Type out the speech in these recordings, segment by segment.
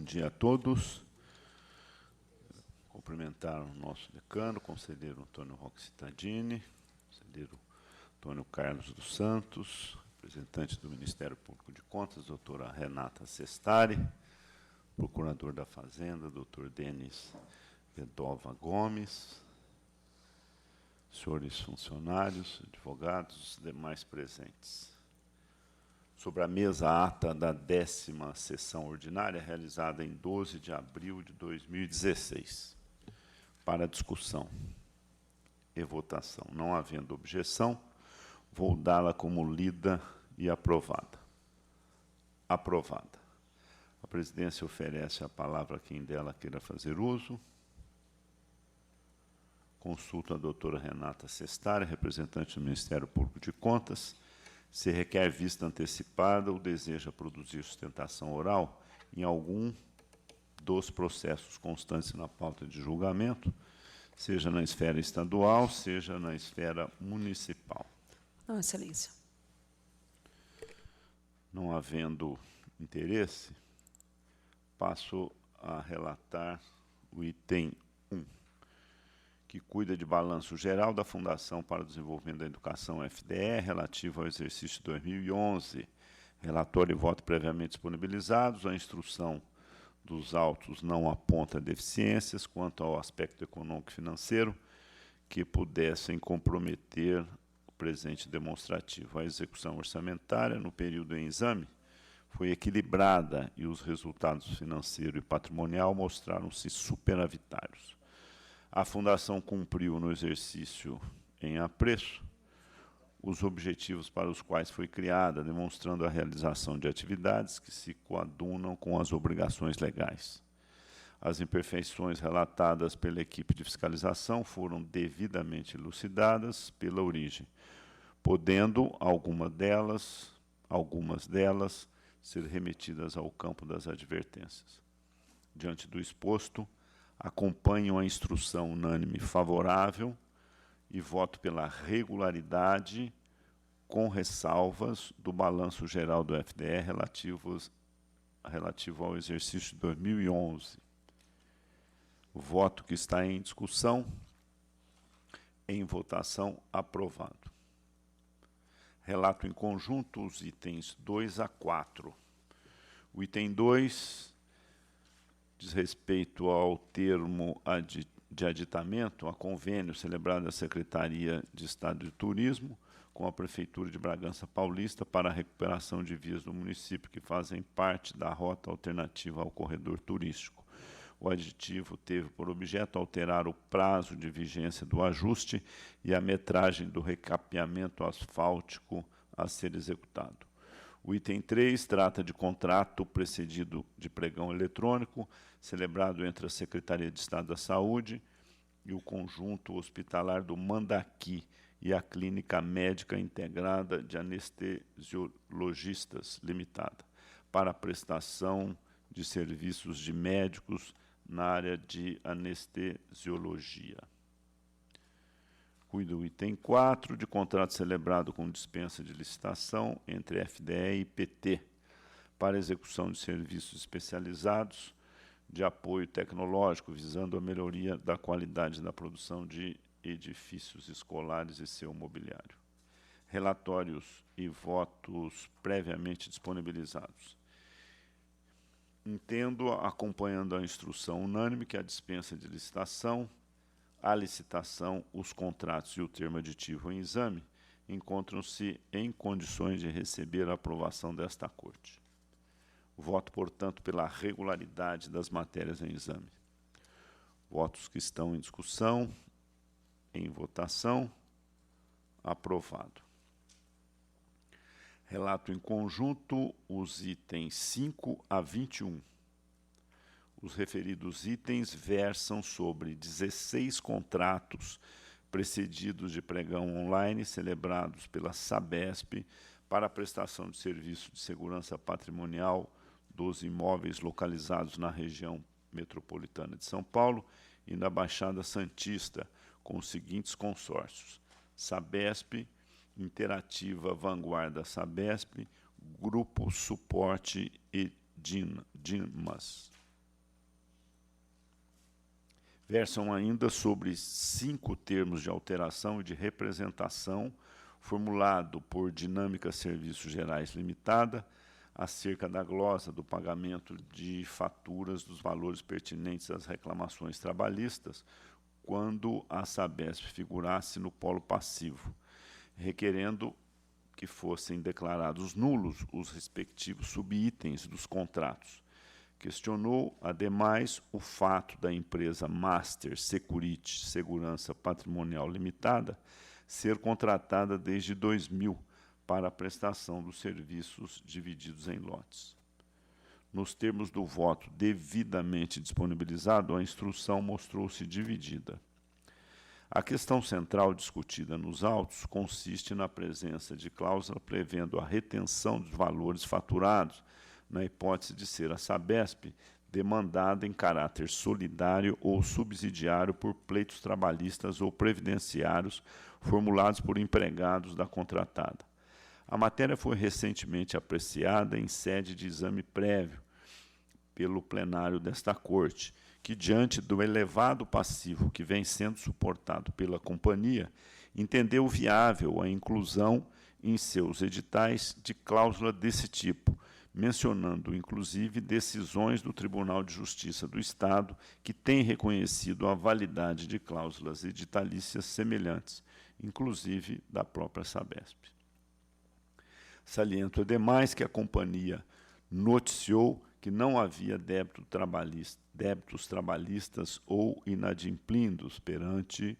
dia a todos. Cumprimentar o nosso decano, o conselheiro Antônio Roque Cittadini, conselheiro Antônio Carlos dos Santos, representante do Ministério Público de Contas, doutora Renata Sestari, procurador da Fazenda, doutor Denis Vedova Gomes, senhores funcionários, advogados, demais presentes. Sobre a mesa, a ata da 10ª sessão ordinária, realizada em 12 de abril de 2016. Para discussão e votação. Não havendo objeção, vou dá-la como lida e aprovada. Aprovada. A presidência oferece a palavra a quem dela queira fazer uso. Consulto a doutora Renata Sestari, representante do Ministério Público de Contas, se requer vista antecipada ou deseja produzir sustentação oral em algum dos processos constantes na pauta de julgamento, seja na esfera estadual, seja na esfera municipal. Não, Excelência. Não havendo interesse, passo a relatar o item 1, que cuida de balanço geral da Fundação para o Desenvolvimento da Educação, FDE, relativo ao exercício 2011. Relatório e voto previamente disponibilizados. A instrução dos autos não aponta deficiências quanto ao aspecto econômico e financeiro que pudessem comprometer o presente demonstrativo. A execução orçamentária no período em exame foi equilibrada e os resultados financeiro e patrimonial mostraram-se superavitários. A Fundação cumpriu no exercício em apreço os objetivos para os quais foi criada, demonstrando a realização de atividades que se coadunam com as obrigações legais. As imperfeições relatadas pela equipe de fiscalização foram devidamente elucidadas pela origem, podendo algumas delas ser remetidas ao campo das advertências. Diante do exposto, acompanho a instrução unânime favorável e voto pela regularidade com ressalvas do balanço geral do FDE relativo ao exercício de 2011. O voto que está em discussão, em votação, aprovado. Relato em conjunto os itens 2 a 4. O item 2 diz respeito ao termo de aditamento a convênio celebrado na Secretaria de Estado de Turismo com a Prefeitura de Bragança Paulista para a recuperação de vias do município que fazem parte da rota alternativa ao corredor turístico. O aditivo teve por objeto alterar o prazo de vigência do ajuste e a metragem do recapeamento asfáltico a ser executado. O item 3 trata de contrato precedido de pregão eletrônico, celebrado entre a Secretaria de Estado da Saúde e o Conjunto Hospitalar do Mandaqui e a Clínica Médica Integrada de Anestesiologistas Limitada, para a prestação de serviços de médicos na área de anestesiologia. Cuida o item 4 de contrato celebrado com dispensa de licitação entre FDE e PT para execução de serviços especializados de apoio tecnológico visando a melhoria da qualidade da produção de edifícios escolares e seu mobiliário. Relatórios e votos previamente disponibilizados. Entendo, acompanhando a instrução unânime, que a dispensa de licitação, a licitação, os contratos e o termo aditivo em exame encontram-se em condições de receber a aprovação desta Corte. Voto, portanto, pela regularidade das matérias em exame. Votos que estão em discussão, em votação, aprovado. Relato em conjunto os itens 5 a 21. Os referidos itens versam sobre 16 contratos precedidos de pregão online celebrados pela Sabesp para a prestação de serviço de segurança patrimonial dos imóveis localizados na região metropolitana de São Paulo e na Baixada Santista, com os seguintes consórcios: Sabesp, Interativa Vanguarda Sabesp, Grupo Suporte e Dimas. Versam ainda sobre 5 termos de alteração e de representação, formulado por Dinâmica Serviços Gerais Limitada, acerca da glosa do pagamento de faturas dos valores pertinentes às reclamações trabalhistas, quando a Sabesp figurasse no polo passivo, requerendo que fossem declarados nulos os respectivos subitens dos contratos. Questionou, ademais, o fato da empresa Master Security Segurança Patrimonial Limitada ser contratada desde 2000 para a prestação dos serviços divididos em lotes. Nos termos do voto devidamente disponibilizado, a instrução mostrou-se dividida. A questão central discutida nos autos consiste na presença de cláusula prevendo a retenção dos valores faturados, na hipótese de ser a Sabesp demandada em caráter solidário ou subsidiário por pleitos trabalhistas ou previdenciários formulados por empregados da contratada. A matéria foi recentemente apreciada em sede de exame prévio pelo plenário desta Corte, que, diante do elevado passivo que vem sendo suportado pela companhia, entendeu viável a inclusão em seus editais de cláusula desse tipo, mencionando, inclusive, decisões do Tribunal de Justiça do Estado que têm reconhecido a validade de cláusulas editalícias semelhantes, inclusive da própria Sabesp. Saliento, ademais, que a companhia noticiou que não havia débitos trabalhistas ou inadimplidos perante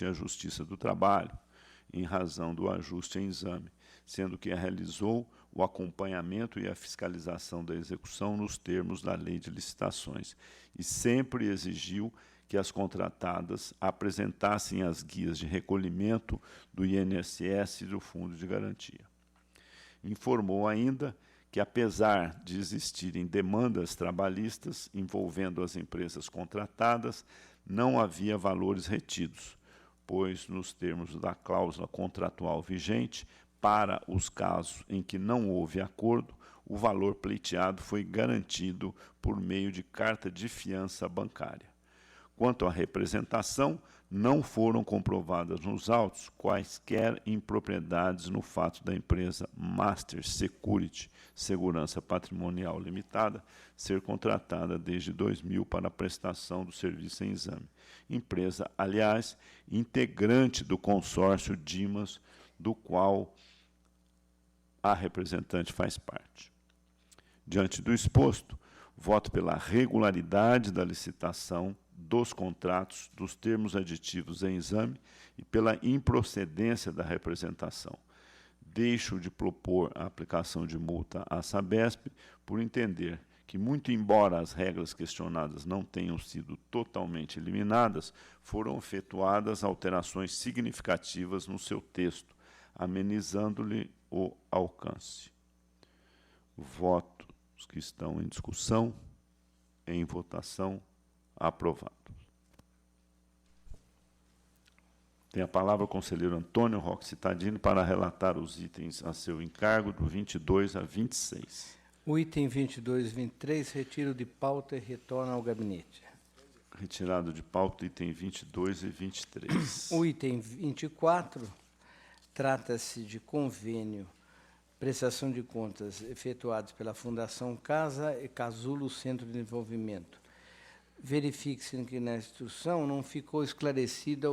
a Justiça do Trabalho, em razão do ajuste em exame, sendo que realizou o acompanhamento e a fiscalização da execução nos termos da Lei de Licitações e sempre exigiu que as contratadas apresentassem as guias de recolhimento do INSS e do Fundo de Garantia. Informou ainda que, apesar de existirem demandas trabalhistas envolvendo as empresas contratadas, não havia valores retidos, pois, nos termos da cláusula contratual vigente, para os casos em que não houve acordo, o valor pleiteado foi garantido por meio de carta de fiança bancária. Quanto à representação, não foram comprovadas nos autos quaisquer impropriedades no fato da empresa Master Security Segurança Patrimonial Limitada ser contratada desde 2000 para a prestação do serviço em exame. Empresa, aliás, integrante do consórcio Dimas, do qual a representante faz parte. Diante do exposto, voto pela regularidade da licitação, dos contratos, dos termos aditivos em exame e pela improcedência da representação. Deixo de propor a aplicação de multa à Sabesp por entender que, muito embora as regras questionadas não tenham sido totalmente eliminadas, foram efetuadas alterações significativas no seu texto, amenizando-lhe o alcance. Votos que estão em discussão, em votação, aprovado. Tem a palavra o conselheiro Antônio Roque Cittadini para relatar os itens a seu encargo, do 22 a 26. O item 22 e 23, retiro de pauta e retorna ao gabinete. Retirado de pauta, item 22 e 23. O item 24 trata-se de convênio, prestação de contas efetuados pela Fundação Casa e Casulo Centro de Desenvolvimento. Verifique-se que na instrução não ficou esclarecida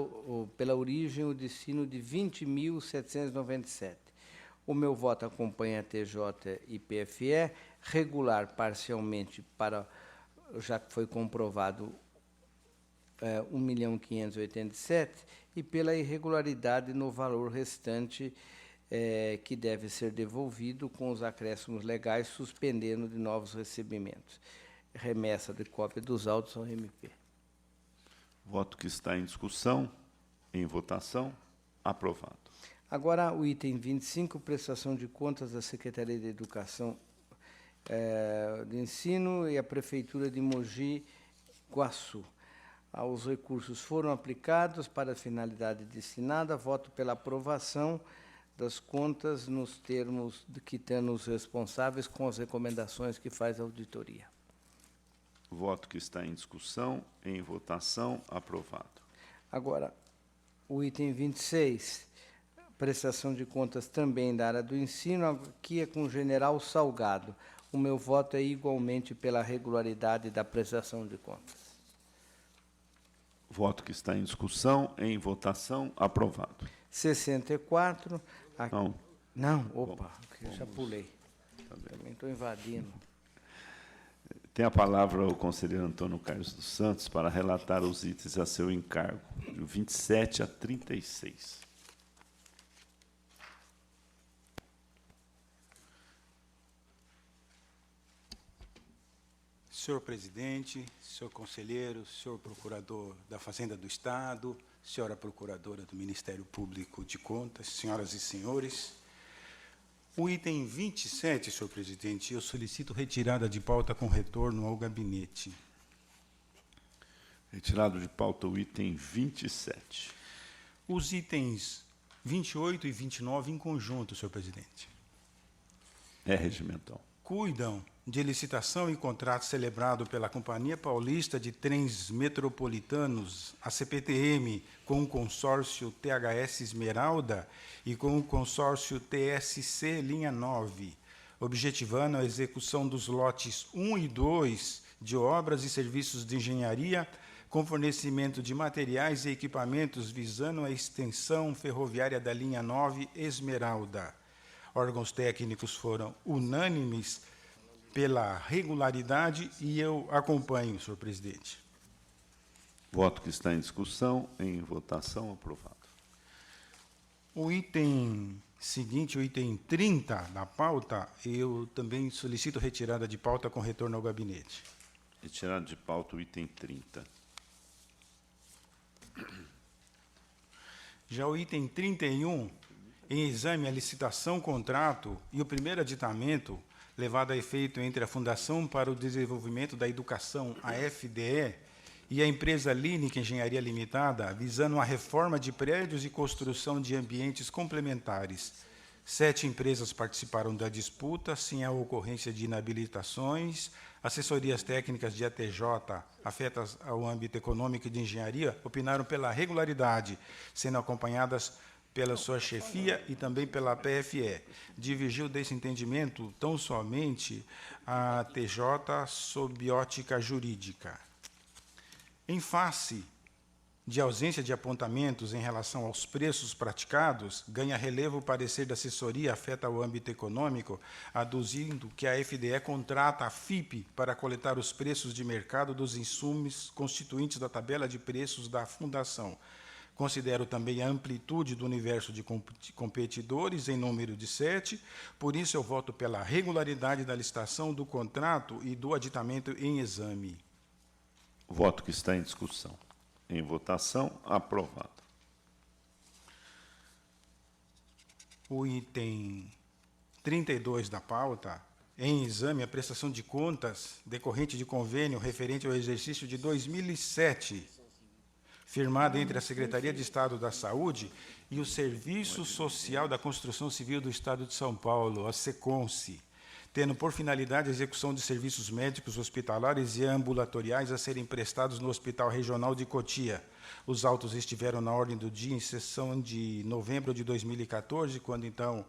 pela origem o destino de 20.797. O meu voto acompanha a TJ e PFE, regular parcialmente para, já que foi comprovado, 1.587.000, e pela irregularidade no valor restante, que deve ser devolvido com os acréscimos legais, suspendendo de novos recebimentos. Remessa de cópia dos autos ao MP. Voto que está em discussão, em votação, aprovado. Agora, o item 25, prestação de contas da Secretaria de Educação de Ensino e a Prefeitura de Mogi Guaçu. Os recursos foram aplicados para a finalidade destinada. Voto pela aprovação das contas nos termos de quitando os responsáveis com as recomendações que faz a auditoria. Voto que está em discussão, em votação, aprovado. Agora, o item 26, prestação de contas também da área do ensino, aqui é com o general Salgado. O meu voto é igualmente pela regularidade da prestação de contas. Voto que está em discussão, em votação, aprovado. 64. Não. Não, opa, eu já pulei. Também estou invadindo. Tem a palavra o conselheiro Antônio Carlos dos Santos para relatar os itens a seu encargo, de 27 a 36. Senhor presidente, senhor conselheiro, senhor procurador da Fazenda do Estado, senhora procuradora do Ministério Público de Contas, senhoras e senhores, o item 27, senhor presidente, eu solicito retirada de pauta com retorno ao gabinete. Retirado de pauta o item 27. Os itens 28 e 29 em conjunto, senhor presidente. É regimental. Cuidam de licitação e contrato celebrado pela Companhia Paulista de Trens Metropolitanos, a CPTM, com o consórcio THS Esmeralda e com o consórcio TSC Linha 9, objetivando a execução dos lotes 1 e 2 de obras e serviços de engenharia, com fornecimento de materiais e equipamentos visando a extensão ferroviária da Linha 9 Esmeralda. Órgãos técnicos foram unânimes pela regularidade e eu acompanho, senhor presidente. Voto que está em discussão, em votação, aprovado. O item seguinte, o item 30 da pauta, eu também solicito retirada de pauta com retorno ao gabinete. Retirado de pauta o item 30. Já o item 31, em exame a licitação, contrato e o primeiro aditamento levado a efeito entre a Fundação para o Desenvolvimento da Educação, a FDE, e a empresa Línica Engenharia Limitada, visando a reforma de prédios e construção de ambientes complementares. 7 empresas participaram da disputa, sem a ocorrência de inabilitações. Assessorias técnicas de ATJ, afetas ao âmbito econômico e de engenharia, opinaram pela regularidade, sendo acompanhadas pela sua chefia e também pela PFE. Divergiu desse entendimento tão somente a TJ sob ótica jurídica. Em face de ausência de apontamentos em relação aos preços praticados, ganha relevo o parecer da assessoria afeta ao âmbito econômico, aduzindo que a FDE contrata a FIP para coletar os preços de mercado dos insumos constituintes da tabela de preços da Fundação. Considero também a amplitude do universo de competidores em número de 7, por isso eu voto pela regularidade da licitação do contrato e do aditamento em exame. Voto que está em discussão. Em votação, aprovado. O item 32 da pauta, em exame a prestação de contas decorrente de convênio referente ao exercício de 2007, firmado entre a Secretaria de Estado da Saúde e o Serviço Social da Construção Civil do Estado de São Paulo, a SECONSE, tendo por finalidade a execução de serviços médicos hospitalares e ambulatoriais a serem prestados no Hospital Regional de Cotia. Os autos estiveram na ordem do dia em sessão de novembro de 2014, quando, então,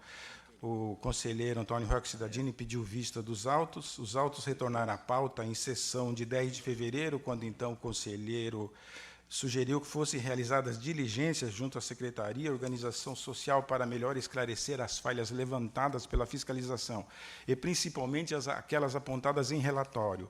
o conselheiro Antônio Roque Cidadini pediu vista dos autos. Os autos retornaram à pauta em sessão de 10 de fevereiro, quando, então, o conselheiro sugeriu que fossem realizadas diligências junto à Secretaria e Organização Social para melhor esclarecer as falhas levantadas pela fiscalização, e principalmente aquelas apontadas em relatório.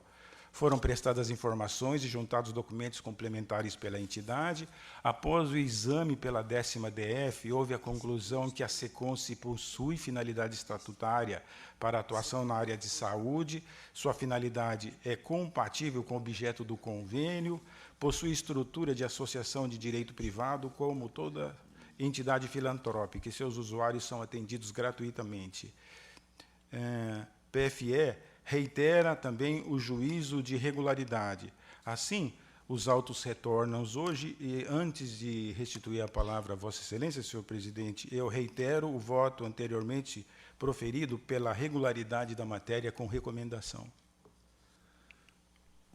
Foram prestadas informações e juntados documentos complementares pela entidade. Após o exame pela 10ª DF, houve a conclusão que a SECONSE possui finalidade estatutária para atuação na área de saúde, sua finalidade é compatível com o objeto do convênio, possui estrutura de associação de direito privado, como toda entidade filantrópica, e seus usuários são atendidos gratuitamente. PFE reitera também o juízo de regularidade. Assim, os autos retornam hoje, e antes de restituir a palavra a Vossa Excelência, senhor presidente, eu reitero o voto anteriormente proferido pela regularidade da matéria com recomendação.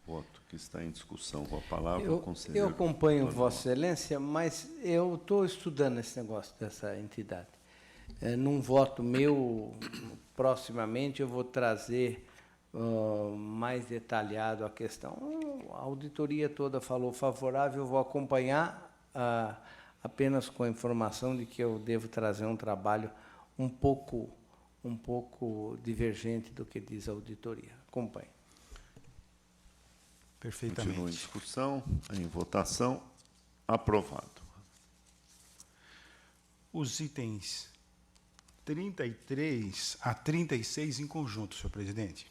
Voto que está em discussão. Com a palavra, o Eu conselheiro. acompanho Vossa Excelência, mas eu estou estudando esse negócio dessa entidade. Num voto meu, proximamente, eu vou trazer mais detalhado a questão. A auditoria toda falou favorável, eu vou acompanhar apenas com a informação de que eu devo trazer um trabalho um pouco divergente do que diz a auditoria. Acompanhe. Perfeitamente. Continua em discussão, em votação. Aprovado. Os itens 33 a 36 em conjunto, senhor presidente.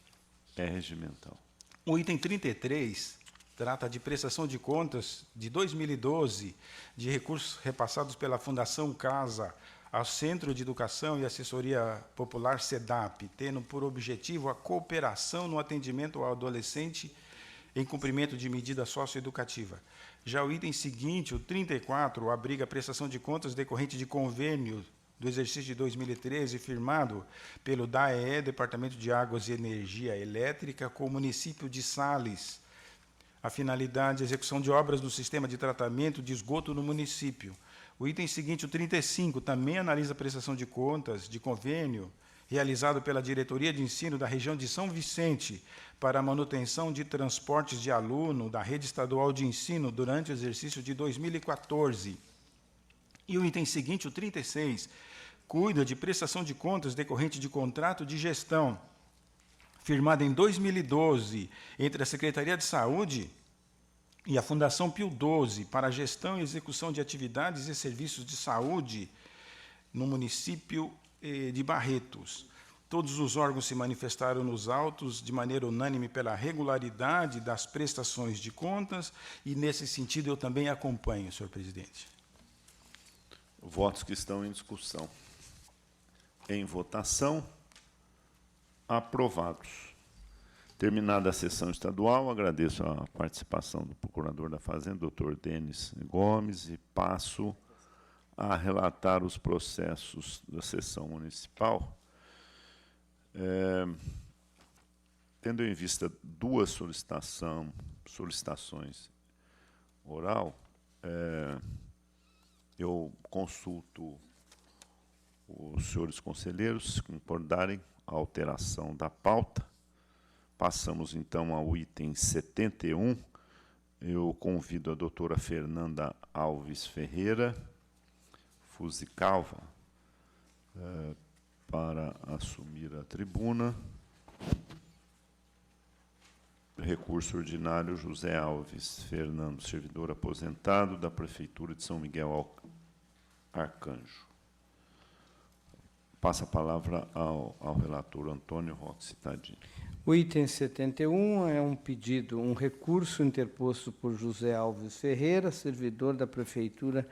É regimental. O item 33 trata de prestação de contas de 2012 de recursos repassados pela Fundação Casa ao Centro de Educação e Assessoria Popular SEDAP, tendo por objetivo a cooperação no atendimento ao adolescente em cumprimento de medida socioeducativa. Já o item seguinte, o 34, abriga a prestação de contas decorrente de convênio do exercício de 2013, firmado pelo DAEE, Departamento de Águas e Energia Elétrica, com o município de Sales. A finalidade, a execução de obras no sistema de tratamento de esgoto no município. O item seguinte, o 35, também analisa a prestação de contas de convênio realizado pela Diretoria de Ensino da região de São Vicente para a manutenção de transportes de aluno da Rede Estadual de Ensino durante o exercício de 2014. E o item seguinte, o 36, cuida de prestação de contas decorrente de contrato de gestão firmado em 2012 entre a Secretaria de Saúde e a Fundação Pio XII para a gestão e execução de atividades e serviços de saúde no município de Barretos. Todos os órgãos se manifestaram nos autos de maneira unânime pela regularidade das prestações de contas e, nesse sentido, eu também acompanho, senhor presidente. Votos que estão em discussão. Em votação. Aprovados. Terminada a sessão estadual, agradeço a participação do Procurador da Fazenda, doutor Denis Gomes, e passo a relatar os processos da sessão municipal. Tendo em vista duas solicitações oral, eu consulto os senhores conselheiros, se concordarem, a alteração da pauta. Passamos, então, ao item 71. Eu convido a doutora Fernanda Alves Ferreira, Fusicalva, para assumir a tribuna. Recurso ordinário, José Alves Fernando, servidor aposentado da Prefeitura de São Miguel Arcanjo. Passa a palavra ao relator Antônio Roque Cittadini. O item 71 é um recurso interposto por José Alves Ferreira, servidor da Prefeitura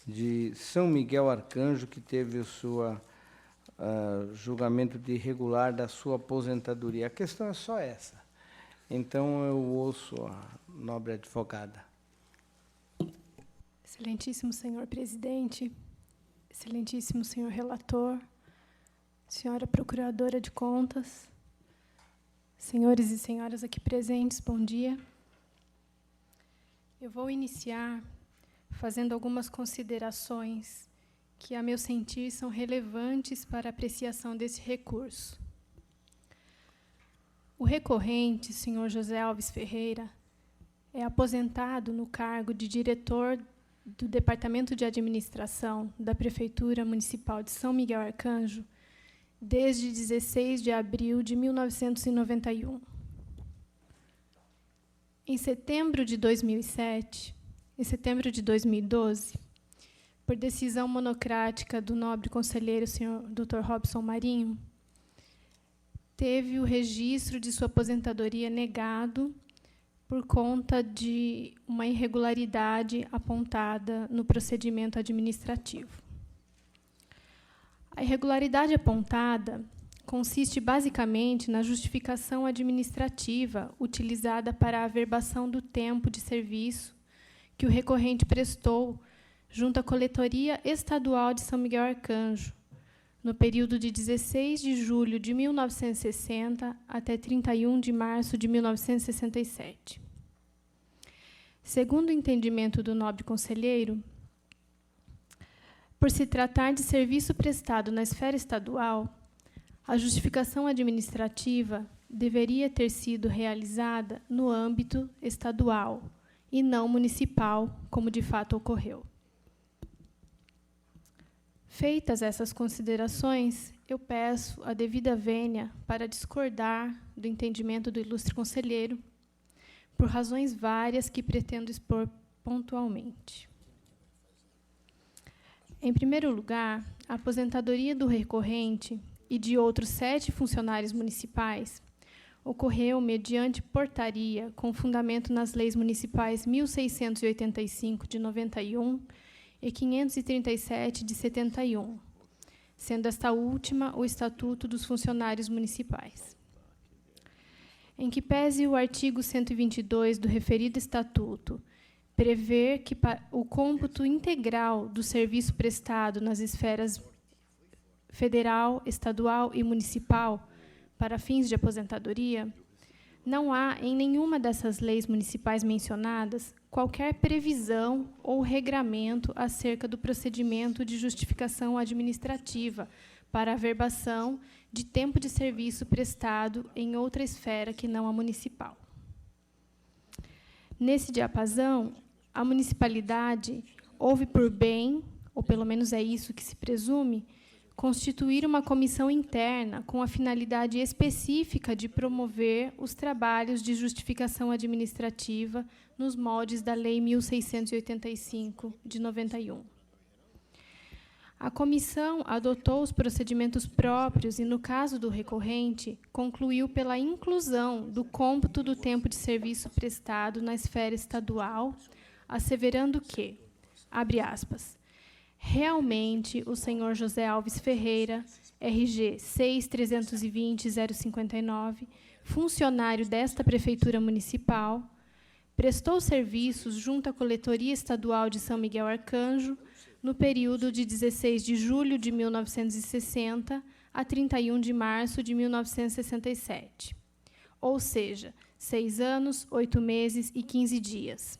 de São Miguel Arcanjo, que teve o seu julgamento de irregular da sua aposentadoria. A questão é só essa. Então, eu ouço a nobre advogada. Excelentíssimo senhor presidente, excelentíssimo senhor relator, senhora procuradora de contas, senhores e senhoras aqui presentes, bom dia. Eu vou iniciar fazendo algumas considerações que, a meu sentir, são relevantes para a apreciação desse recurso. O recorrente, senhor José Alves Ferreira, é aposentado no cargo de diretor do Departamento de Administração da Prefeitura Municipal de São Miguel Arcanjo desde 16 de abril de 1991. Em setembro de 2007, em setembro de 2012, por decisão monocrática do nobre conselheiro, senhor Dr. Robson Marinho, teve o registro de sua aposentadoria negado por conta de uma irregularidade apontada no procedimento administrativo. A irregularidade apontada consiste basicamente na justificação administrativa utilizada para a averbação do tempo de serviço que o recorrente prestou junto à Coletoria Estadual de São Miguel Arcanjo, no período de 16 de julho de 1960 até 31 de março de 1967. Segundo o entendimento do nobre conselheiro, por se tratar de serviço prestado na esfera estadual, a justificação administrativa deveria ter sido realizada no âmbito estadual e não municipal, como de fato ocorreu. Feitas essas considerações, eu peço a devida vênia para discordar do entendimento do ilustre conselheiro, por razões várias que pretendo expor pontualmente. Em primeiro lugar, a aposentadoria do recorrente e de outros 7 funcionários municipais ocorreu mediante portaria com fundamento nas leis municipais 1685 de 91 e 537 de 71, sendo esta última o Estatuto dos Funcionários Municipais. Em que pese o artigo 122 do referido Estatuto prever que o cômputo integral do serviço prestado nas esferas federal, estadual e municipal para fins de aposentadoria, não há em nenhuma dessas leis municipais mencionadas qualquer previsão ou regramento acerca do procedimento de justificação administrativa para a averbação de tempo de serviço prestado em outra esfera que não a municipal. Nesse diapasão, a municipalidade houve por bem, ou pelo menos é isso que se presume, constituir uma comissão interna com a finalidade específica de promover os trabalhos de justificação administrativa nos moldes da Lei 1685, de 91. A comissão adotou os procedimentos próprios e, no caso do recorrente, concluiu pela inclusão do cômputo do tempo de serviço prestado na esfera estadual, asseverando que, abre aspas, realmente o senhor José Alves Ferreira, RG 6320-059, funcionário desta Prefeitura Municipal, prestou serviços junto à Coletoria Estadual de São Miguel Arcanjo no período de 16 de julho de 1960 a 31 de março de 1967, ou seja, 6 anos, 8 meses e 15 dias.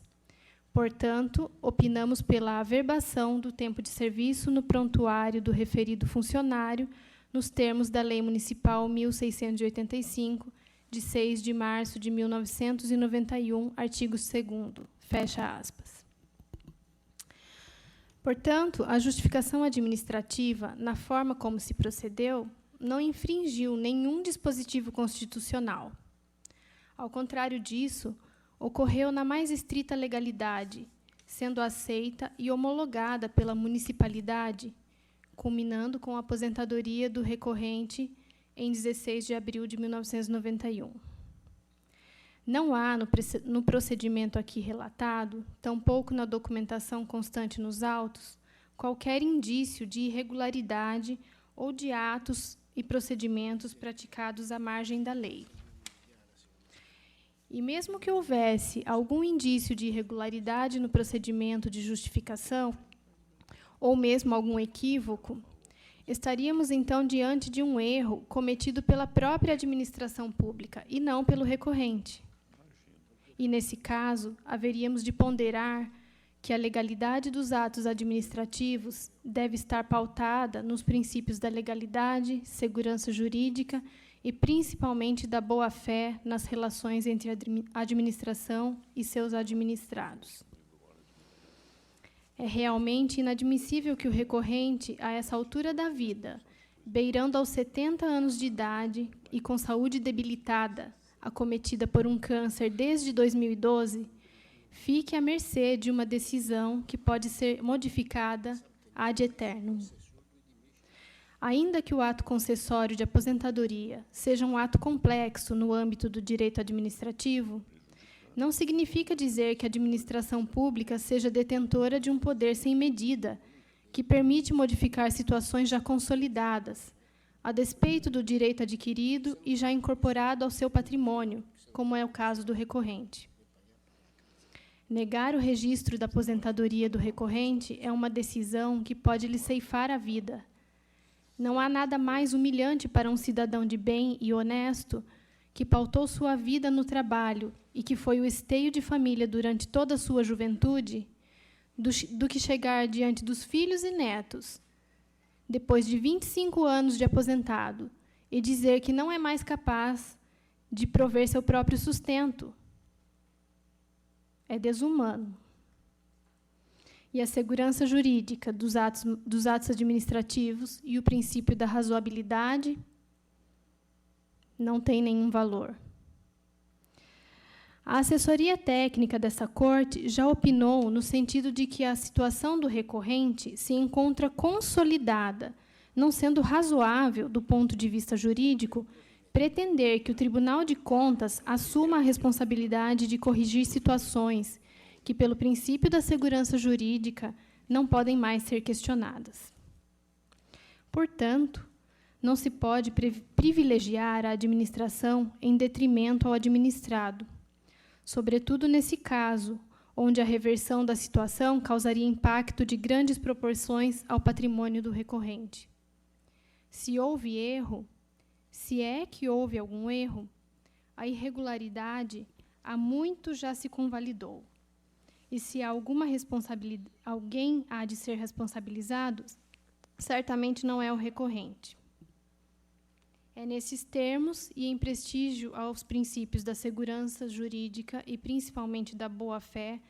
Portanto, opinamos pela averbação do tempo de serviço no prontuário do referido funcionário, nos termos da Lei Municipal 1685, de 6 de março de 1991, artigo 2º, fecha aspas. Portanto, a justificação administrativa, na forma como se procedeu, não infringiu nenhum dispositivo constitucional. Ao contrário disso, ocorreu na mais estrita legalidade, sendo aceita e homologada pela municipalidade, culminando com a aposentadoria do recorrente em 16 de abril de 1991. Não há, no procedimento aqui relatado, tampouco na documentação constante nos autos, qualquer indício de irregularidade ou de atos e procedimentos praticados à margem da lei. E mesmo que houvesse algum indício de irregularidade no procedimento de justificação, ou mesmo algum equívoco, estaríamos, então, diante de um erro cometido pela própria administração pública e não pelo recorrente. E, nesse caso, haveríamos de ponderar que a legalidade dos atos administrativos deve estar pautada nos princípios da legalidade, segurança jurídica e, principalmente, da boa-fé nas relações entre a administração e seus administrados. É realmente inadmissível que o recorrente, a essa altura da vida, beirando aos 70 anos de idade e com saúde debilitada, acometida por um câncer desde 2012, fique à mercê de uma decisão que pode ser modificada ad eternum. Ainda que o ato concessório de aposentadoria seja um ato complexo no âmbito do direito administrativo, não significa dizer que a administração pública seja detentora de um poder sem medida, que permite modificar situações já consolidadas, a despeito do direito adquirido e já incorporado ao seu patrimônio, como é o caso do recorrente. Negar o registro da aposentadoria do recorrente é uma decisão que pode lhe ceifar a vida. Não há nada mais humilhante para um cidadão de bem e honesto que pautou sua vida no trabalho e que foi o esteio de família durante toda a sua juventude, do que chegar diante dos filhos e netos, depois de 25 anos de aposentado, e dizer que não é mais capaz de prover seu próprio sustento. É desumano. E a segurança jurídica dos atos administrativos e o princípio da razoabilidade não tem nenhum valor. A assessoria técnica dessa Corte já opinou no sentido de que a situação do recorrente se encontra consolidada, não sendo razoável, do ponto de vista jurídico, pretender que o Tribunal de Contas assuma a responsabilidade de corrigir situações que, pelo princípio da segurança jurídica, não podem mais ser questionadas. Portanto, não se pode privilegiar a administração em detrimento ao administrado, sobretudo nesse caso, onde a reversão da situação causaria impacto de grandes proporções ao patrimônio do recorrente. Se houve erro, se é que houve algum erro, a irregularidade há muito já se convalidou. E se há alguma responsabilidade, alguém há de ser responsabilizado, certamente não é o recorrente. É nesses termos e em prestígio aos princípios da segurança jurídica e principalmente da boa-fé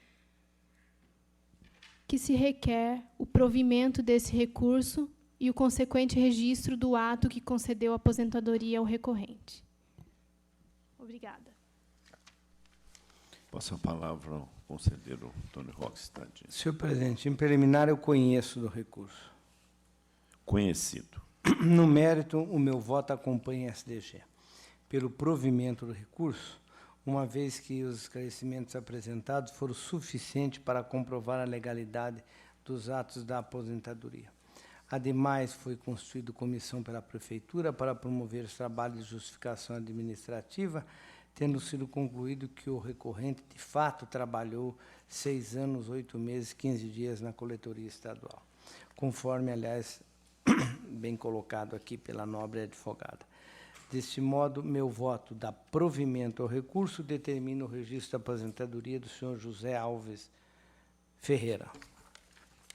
que se requer o provimento desse recurso e o consequente registro do ato que concedeu a aposentadoria ao recorrente. Obrigada. Passa a palavra ao conselheiro Antônio Roque Cittadini. Senhor presidente, em preliminar, eu conheço do recurso. Conhecido. No mérito, o meu voto acompanha a SDG. Pelo provimento do recurso, uma vez que os esclarecimentos apresentados foram suficientes para comprovar a legalidade dos atos da aposentadoria. Ademais, foi constituída comissão pela Prefeitura para promover os trabalhos de justificação administrativa, tendo sido concluído que o recorrente, de fato, trabalhou 6 anos, 8 meses, 15 dias na coletoria estadual, conforme, aliás, bem colocado aqui pela nobre advogada. Deste modo, meu voto dá provimento ao recurso, determina o registro da aposentadoria do senhor José Alves Ferreira.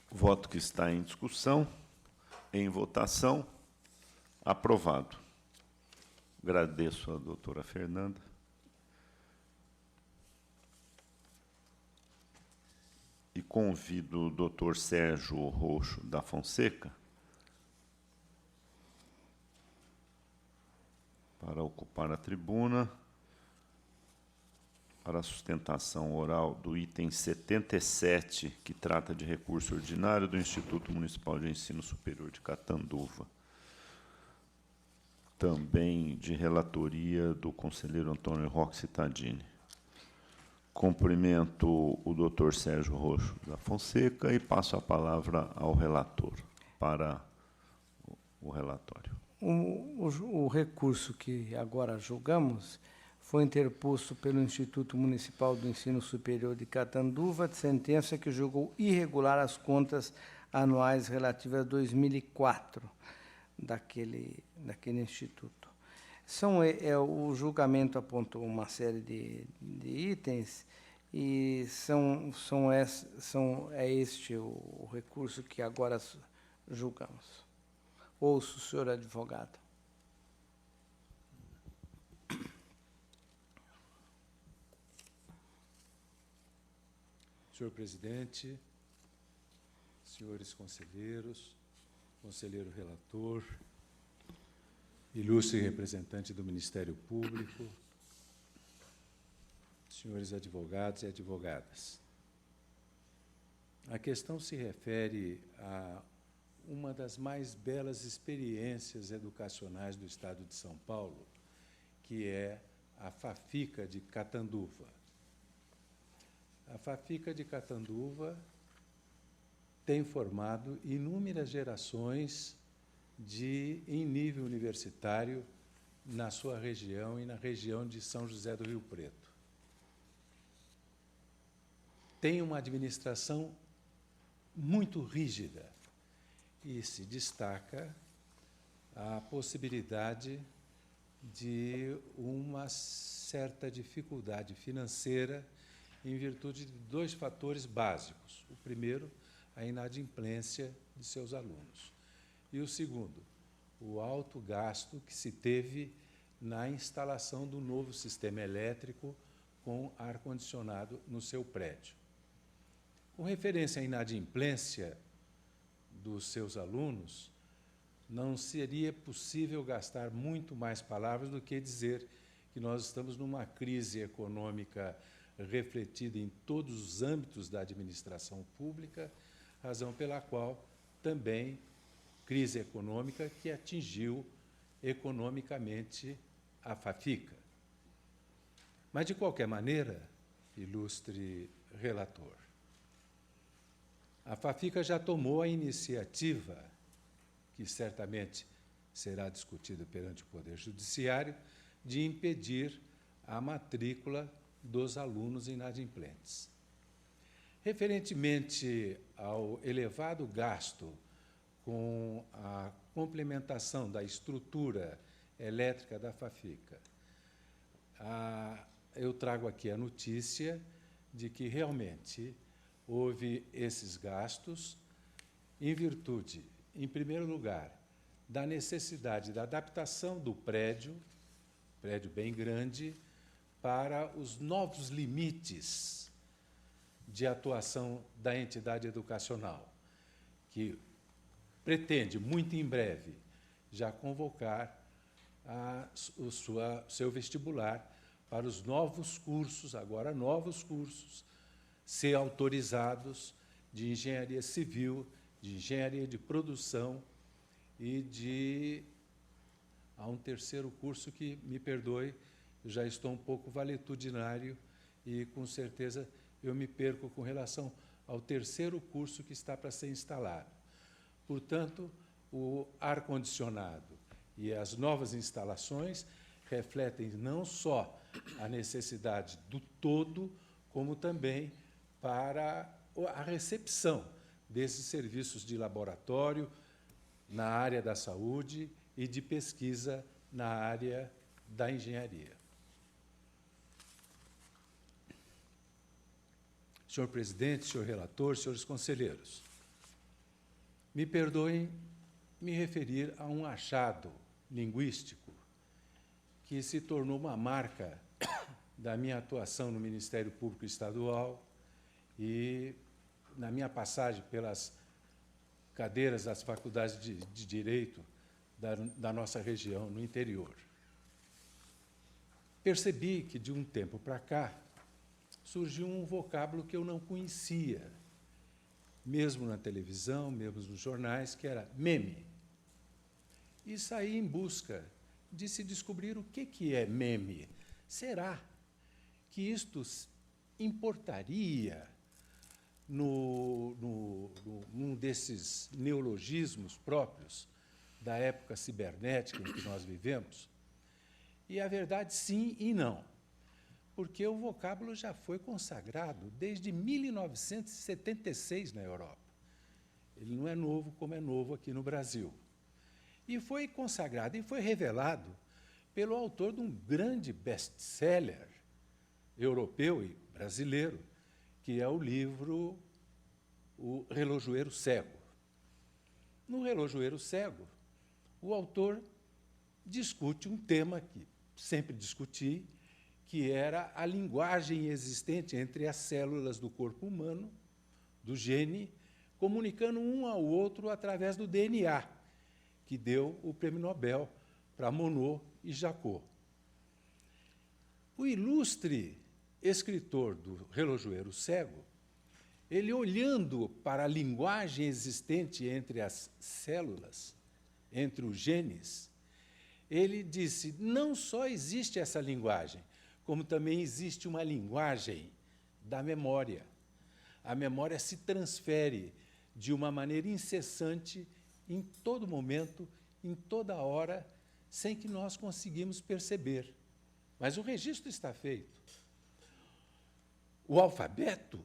Voto que está em discussão, em votação, aprovado. Agradeço à doutora Fernanda. E convido o doutor Sérgio Roxo da Fonseca para ocupar a tribuna para a sustentação oral do item 77, que trata de recurso ordinário do Instituto Municipal de Ensino Superior de Catanduva. Também de relatoria do conselheiro Antônio Roque Cittadini. Cumprimento o doutor Sérgio Roxo da Fonseca e passo a palavra ao relator para o relatório. O recurso que agora julgamos foi interposto pelo Instituto Municipal do Ensino Superior de Catanduva, de sentença que julgou irregular as contas anuais relativas a 2004 daquele instituto. O julgamento apontou uma série de itens e é este o recurso que agora julgamos. Ouço, senhor advogado. Senhor presidente, senhores conselheiros, conselheiro relator, ilustre representante do Ministério Público, senhores advogados e advogadas. A questão se refere a uma das mais belas experiências educacionais do Estado de São Paulo, que é a FAFICA de Catanduva. A FAFICA de Catanduva tem formado inúmeras gerações em nível universitário na sua região e na região de São José do Rio Preto. Tem uma administração muito rígida e se destaca a possibilidade de uma certa dificuldade financeira em virtude de dois fatores básicos. O primeiro, a inadimplência de seus alunos. E o segundo, o alto gasto que se teve na instalação do novo sistema elétrico com ar-condicionado no seu prédio. Com referência à inadimplência dos seus alunos, não seria possível gastar muito mais palavras do que dizer que nós estamos numa crise econômica refletida em todos os âmbitos da administração pública, razão pela qual também crise econômica que atingiu economicamente a FAFICA. Mas, de qualquer maneira, ilustre relator, a FAFICA já tomou a iniciativa, que certamente será discutida perante o Poder Judiciário, de impedir a matrícula dos alunos inadimplentes. Referentemente ao elevado gasto com a complementação da estrutura elétrica da FAFICA, eu trago aqui a notícia de que realmente houve esses gastos em virtude, em primeiro lugar, da necessidade da adaptação do prédio bem grande, para os novos limites de atuação da entidade educacional, que pretende, muito em breve, já convocar seu vestibular para os novos cursos, agora novos cursos, ser autorizados de engenharia civil, de engenharia de produção e há um terceiro curso que, me perdoe, já estou um pouco valetudinário e, com certeza, eu me perco com relação ao terceiro curso que está para ser instalado. Portanto, o ar-condicionado e as novas instalações refletem não só a necessidade do todo, como também para a recepção desses serviços de laboratório na área da saúde e de pesquisa na área da engenharia. Senhor presidente, senhor relator, senhores conselheiros, me perdoem me referir a um achado linguístico que se tornou uma marca da minha atuação no Ministério Público Estadual e na minha passagem pelas cadeiras das faculdades de Direito da nossa região, no interior. Percebi que, de um tempo para cá, surgiu um vocábulo que eu não conhecia, mesmo na televisão, mesmo nos jornais, que era meme. E saí em busca de se descobrir o que é meme. Será que isto importaria num desses neologismos próprios da época cibernética em que nós vivemos? E a verdade, sim e não, porque o vocábulo já foi consagrado desde 1976 na Europa. Ele não é novo como é novo aqui no Brasil. E foi consagrado e foi revelado pelo autor de um grande best-seller europeu e brasileiro, que é o livro O Relojoeiro Cego. No Relojoeiro Cego, o autor discute um tema que sempre discuti, que era a linguagem existente entre as células do corpo humano, do gene, comunicando um ao outro através do DNA, que deu o Prêmio Nobel para Monod e Jacot. O ilustre escritor do Relojoeiro Cego, ele, olhando para a linguagem existente entre as células, entre os genes, ele disse, não só existe essa linguagem, como também existe uma linguagem da memória. A memória se transfere de uma maneira incessante, em todo momento, em toda hora, sem que nós conseguimos perceber. Mas o registro está feito. O alfabeto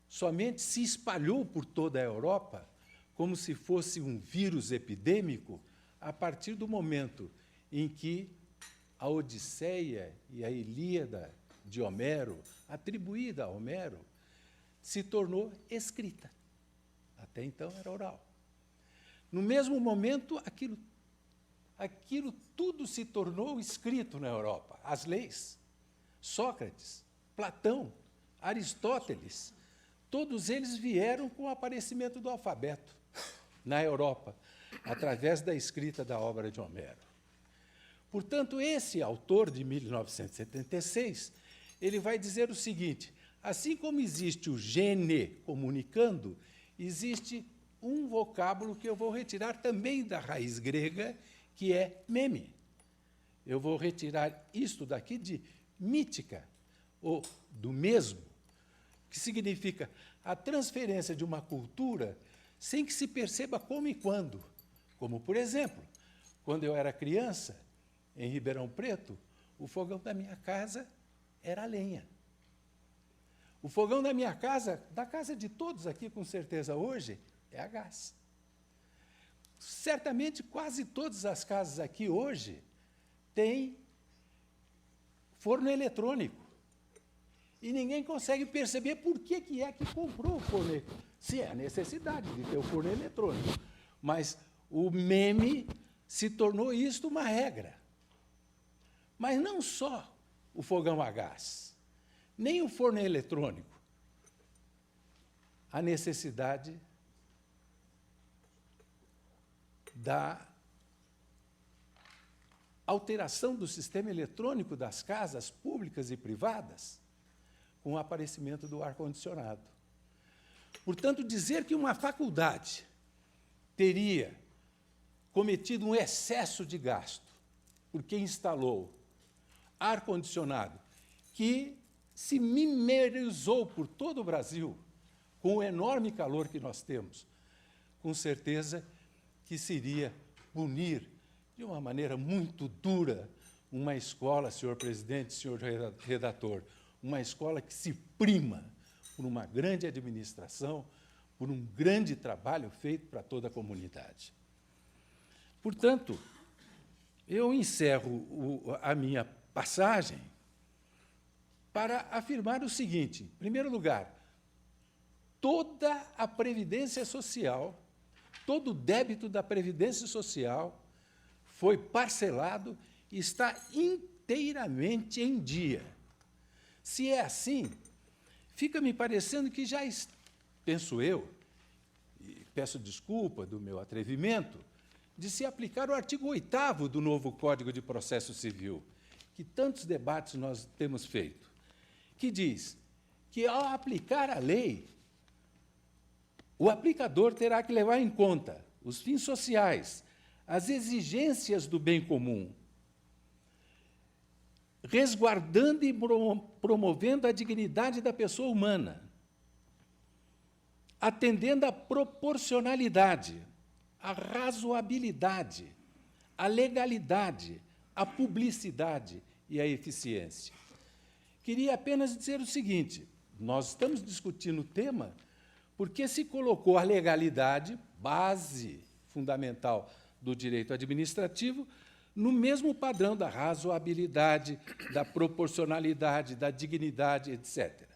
somente se espalhou por toda a Europa, como se fosse um vírus epidêmico, a partir do momento em que a Odisseia e a Ilíada de Homero, atribuída a Homero, se tornou escrita. Até então era oral. No mesmo momento, aquilo tudo se tornou escrito na Europa. As leis, Sócrates, Platão, Aristóteles, todos eles vieram com o aparecimento do alfabeto na Europa, através da escrita da obra de Homero. Portanto, esse autor de 1976, ele vai dizer o seguinte: assim como existe o gene comunicando, existe um vocábulo que eu vou retirar também da raiz grega, que é meme. Eu vou retirar isto daqui de mítica, ou do mesmo, que significa a transferência de uma cultura sem que se perceba como e quando. Como, por exemplo, quando eu era criança, em Ribeirão Preto, o fogão da minha casa era a lenha. O fogão da minha casa, da casa de todos aqui, com certeza, hoje, é a gás. Certamente, quase todas as casas aqui hoje têm forno eletrônico. E ninguém consegue perceber por que é que comprou o forno eletrônico. Sim, é a necessidade de ter o forno eletrônico. Mas o meme se tornou isto uma regra. Mas não só o fogão a gás, nem o forno eletrônico. A necessidade da alteração do sistema eletrônico das casas públicas e privadas com o aparecimento do ar-condicionado. Portanto, dizer que uma faculdade teria cometido um excesso de gasto porque instalou ar-condicionado que se mimerizou por todo o Brasil com o enorme calor que nós temos, com certeza que seria punir de uma maneira muito dura uma escola, senhor presidente, senhor redator, uma escola que se prima por uma grande administração, por um grande trabalho feito para toda a comunidade. Portanto, eu encerro a minha passagem para afirmar o seguinte: em primeiro lugar, toda a Previdência Social, todo o débito da Previdência Social foi parcelado e está inteiramente em dia. Se é assim, fica me parecendo que já, penso eu, e peço desculpa do meu atrevimento, de se aplicar o artigo 8º do novo Código de Processo Civil, que tantos debates nós temos feito, que diz que, ao aplicar a lei, o aplicador terá que levar em conta os fins sociais, as exigências do bem comum, resguardando e promovendo a dignidade da pessoa humana, atendendo à proporcionalidade, à razoabilidade, à legalidade, à publicidade e à eficiência. Queria apenas dizer o seguinte: nós estamos discutindo o tema porque se colocou a legalidade, base fundamental do direito administrativo, no mesmo padrão da razoabilidade, da proporcionalidade, da dignidade, etc.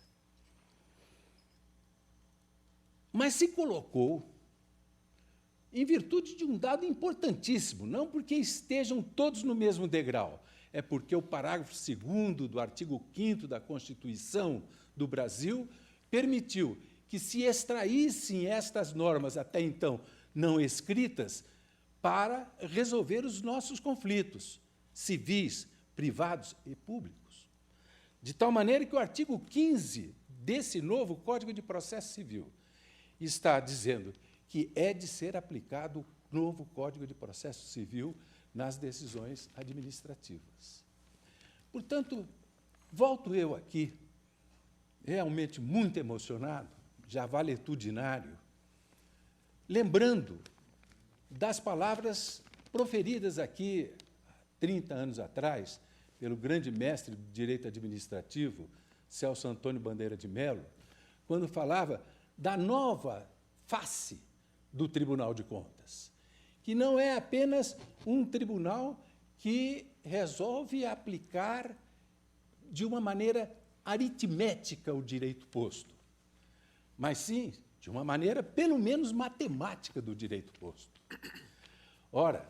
Mas se colocou em virtude de um dado importantíssimo, não porque estejam todos no mesmo degrau, é porque o parágrafo 2º do artigo 5º da Constituição do Brasil permitiu que se extraíssem estas normas, até então não escritas, para resolver os nossos conflitos civis, privados e públicos. De tal maneira que o artigo 15 desse novo Código de Processo Civil está dizendo que é de ser aplicado o novo Código de Processo Civil nas decisões administrativas. Portanto, volto eu aqui, realmente muito emocionado, já valetudinário, lembrando das palavras proferidas aqui, 30 anos atrás, pelo grande mestre do direito administrativo, Celso Antônio Bandeira de Mello, quando falava da nova face do Tribunal de Contas, que não é apenas um tribunal que resolve aplicar de uma maneira aritmética o direito posto, mas sim de uma maneira, pelo menos, matemática do direito posto. Ora,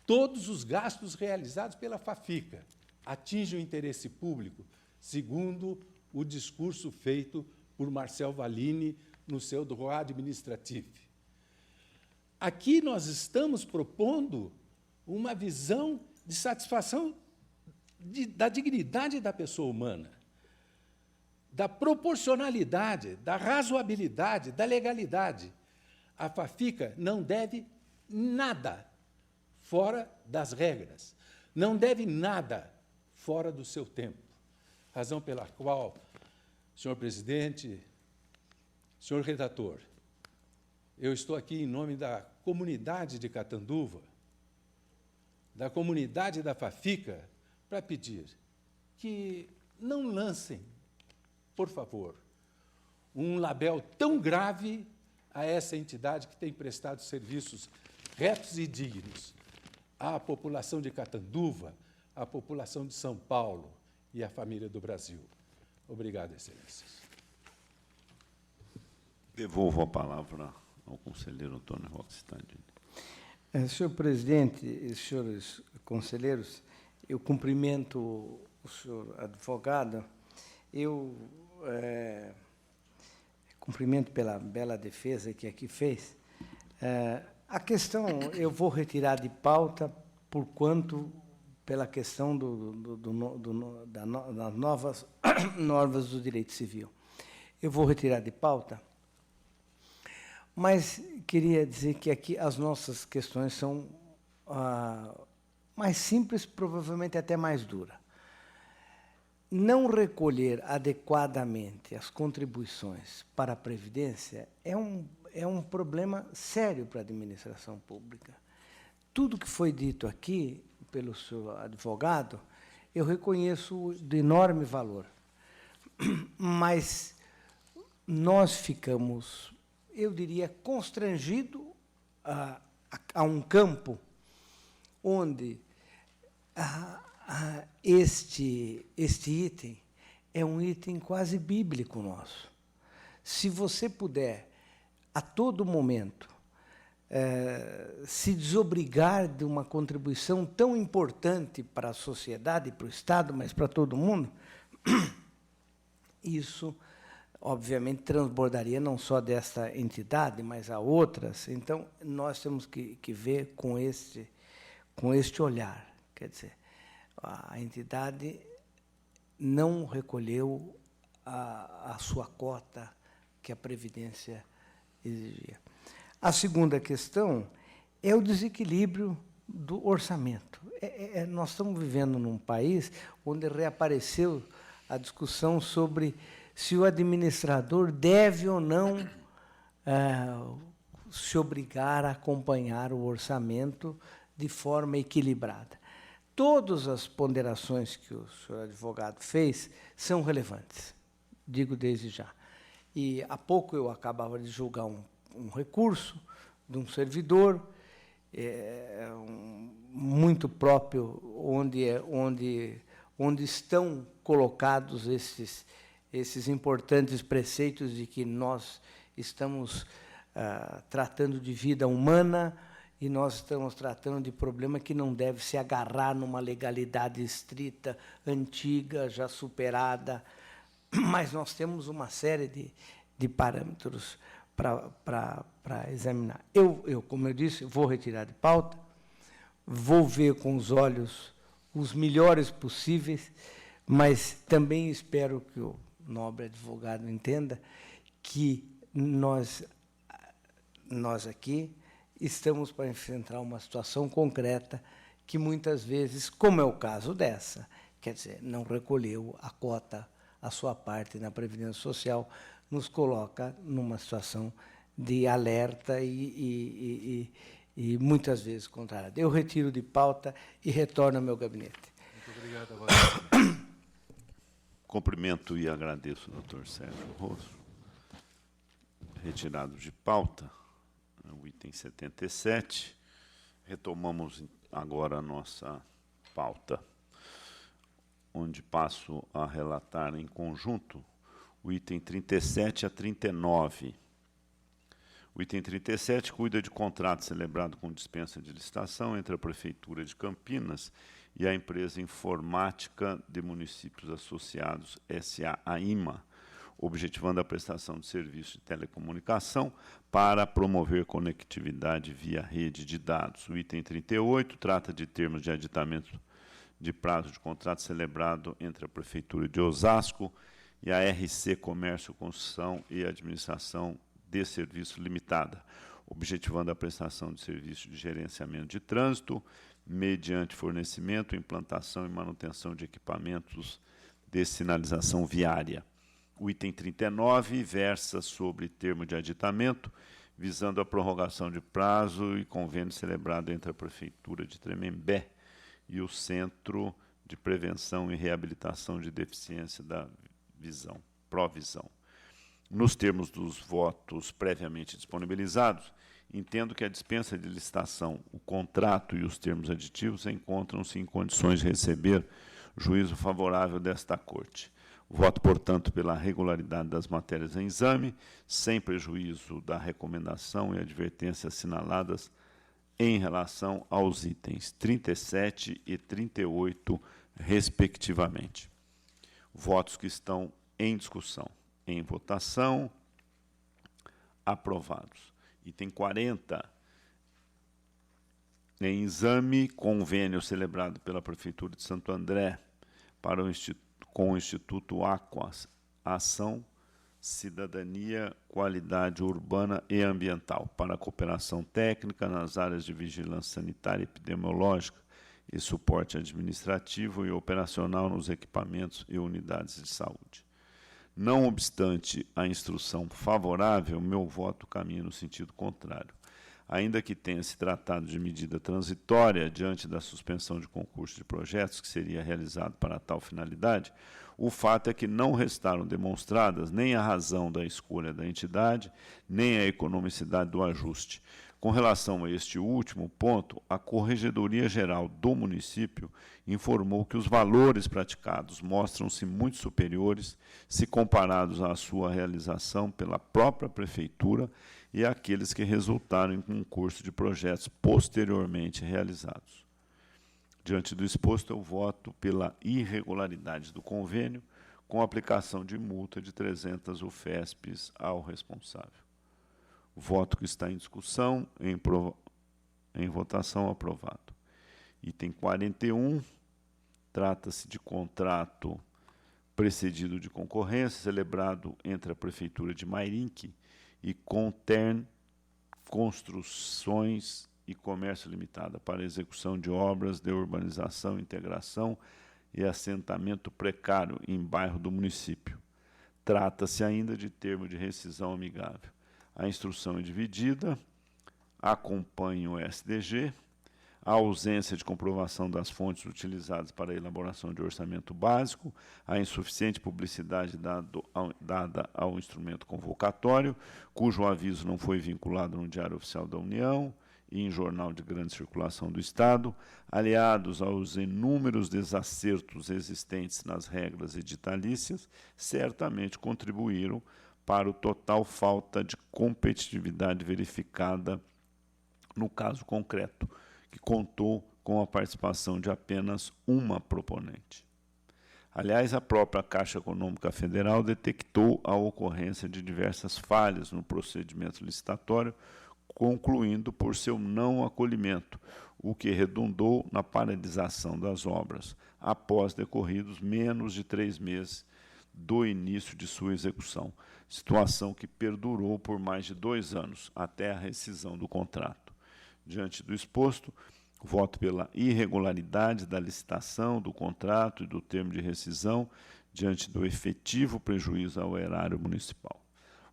todos os gastos realizados pela FAFICA atingem o interesse público, segundo o discurso feito por Marcel Vallini no seu droit administratif. Aqui nós estamos propondo uma visão de satisfação da dignidade da pessoa humana, da proporcionalidade, da razoabilidade, da legalidade. A FAFICA não deve nada fora das regras, não deve nada fora do seu tempo. Razão pela qual, senhor presidente, senhor redator, eu estou aqui em nome da comunidade de Catanduva, da comunidade da FAFICA, para pedir que não lancem, por favor, um label tão grave a essa entidade que tem prestado serviços retos e dignos à população de Catanduva, à população de São Paulo e à família do Brasil. Obrigado, Excelências. Devolvo a palavra ao conselheiro Antônio Roque Stadini. Senhor presidente e senhores conselheiros, eu cumprimento o senhor advogado. Eu cumprimento pela bela defesa que aqui fez. A questão eu vou retirar de pauta por quanto pela questão das novas normas do direito civil. Eu vou retirar de pauta, mas queria dizer que aqui as nossas questões são mais simples, provavelmente até mais duras. Não recolher adequadamente as contribuições para a Previdência é um problema sério para a administração pública. Tudo que foi dito aqui pelo seu advogado, eu reconheço de enorme valor. Mas nós ficamos, eu diria, constrangidos a um campo onde este item é um item quase bíblico nosso. Se você puder, a todo momento, se desobrigar de uma contribuição tão importante para a sociedade, para o Estado, mas para todo mundo, isso, obviamente, transbordaria não só desta entidade, mas a outras. Então, nós temos que ver com este olhar. Quer dizer, a entidade não recolheu a sua cota que a Previdência exigia. A segunda questão é o desequilíbrio do orçamento. Nós estamos vivendo num país onde reapareceu a discussão sobre se o administrador deve ou não se obrigar a acompanhar o orçamento de forma equilibrada. Todas as ponderações que o senhor advogado fez são relevantes, digo desde já. E há pouco eu acabava de julgar um recurso de um servidor, muito próprio, onde estão colocados esses importantes preceitos de que nós estamos tratando de vida humana e nós estamos tratando de problema que não deve se agarrar numa legalidade estrita, antiga, já superada, mas nós temos uma série de parâmetros para examinar. Eu, como eu disse, vou retirar de pauta, vou ver com os olhos os melhores possíveis, mas também espero que o nobre advogado entenda que nós aqui estamos para enfrentar uma situação concreta que muitas vezes, como é o caso dessa, quer dizer, não recolheu a cota, a sua parte na Previdência Social, nos coloca numa situação de alerta e muitas vezes contrária. Eu retiro de pauta e retorno ao meu gabinete. Muito obrigado, Vossa. Cumprimento e agradeço ao doutor Sérgio Rosso. Retirado de pauta, o item 77, Retomamos agora a nossa pauta, onde passo a relatar em conjunto o item 37 a 39. O item 37 cuida de contrato celebrado com dispensa de licitação entre a Prefeitura de Campinas e a empresa Informática de Municípios Associados, S.A.AIMA, objetivando a prestação de serviço de telecomunicação para promover conectividade via rede de dados. O item 38 trata de termos de aditamento de prazo de contrato celebrado entre a Prefeitura de Osasco e a RC Comércio, Construção e Administração de Serviço Limitada, objetivando a prestação de serviço de gerenciamento de trânsito, mediante fornecimento, implantação e manutenção de equipamentos de sinalização viária. O item 39 versa sobre termo de aditamento, visando a prorrogação de prazo e convênio celebrado entre a Prefeitura de Tremembé e o Centro de Prevenção e Reabilitação de Deficiência da Visão, Provisão. Nos termos dos votos previamente disponibilizados, entendo que a dispensa de licitação, o contrato e os termos aditivos encontram-se em condições de receber juízo favorável desta Corte. Voto, portanto, pela regularidade das matérias em exame, sem prejuízo da recomendação e advertência assinaladas em relação aos itens 37 e 38, respectivamente. Votos que estão em discussão. Em votação, aprovados. Item 40, em exame, convênio celebrado pela Prefeitura de Santo André para com o Instituto Aquas, Ação, Cidadania, Qualidade Urbana e Ambiental, para a cooperação técnica nas áreas de vigilância sanitária e epidemiológica e suporte administrativo e operacional nos equipamentos e unidades de saúde. Não obstante a instrução favorável, meu voto caminha no sentido contrário. Ainda que tenha se tratado de medida transitória diante da suspensão de concurso de projetos que seria realizado para tal finalidade, o fato é que não restaram demonstradas nem a razão da escolha da entidade, nem a economicidade do ajuste. Com relação a este último ponto, a Corregedoria Geral do município informou que os valores praticados mostram-se muito superiores se comparados à sua realização pela própria Prefeitura e àqueles que resultaram em concurso de projetos posteriormente realizados. Diante do exposto, eu voto pela irregularidade do convênio, com aplicação de multa de 300 UFESPs ao responsável. Voto que está em discussão, em votação, aprovado. Item 41, trata-se de contrato precedido de concorrência, celebrado entre a Prefeitura de Mairinque e Contern Construções e Comércio Limitada, para execução de obras de urbanização, integração e assentamento precário em bairro do município. Trata-se ainda de termo de rescisão amigável. A instrução é dividida, acompanha o SDG, a ausência de comprovação das fontes utilizadas para a elaboração de orçamento básico, a insuficiente publicidade dada ao instrumento convocatório, cujo aviso não foi vinculado no Diário Oficial da União e em jornal de grande circulação do Estado, aliados aos inúmeros desacertos existentes nas regras editalícias, certamente contribuíram para o total falta de competitividade verificada no caso concreto, que contou com a participação de apenas uma proponente. Aliás, a própria Caixa Econômica Federal detectou a ocorrência de diversas falhas no procedimento licitatório, concluindo por seu não acolhimento, o que redundou na paralisação das obras, após decorridos menos de 3 meses do início de sua execução, situação que perdurou por mais de 2 anos, até a rescisão do contrato. Diante do exposto, voto pela irregularidade da licitação, do contrato e do termo de rescisão, diante do efetivo prejuízo ao erário municipal.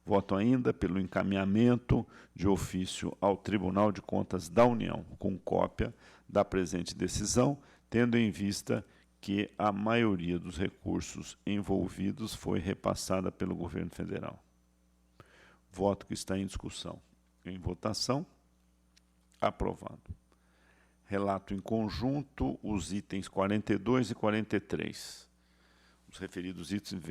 Voto ainda pelo encaminhamento de ofício ao Tribunal de Contas da União, com cópia da presente decisão, tendo em vista que a maioria dos recursos envolvidos foi repassada pelo governo federal. Voto que está em discussão. Em votação, aprovado. Relato em conjunto os itens 42 e 43. Os referidos itens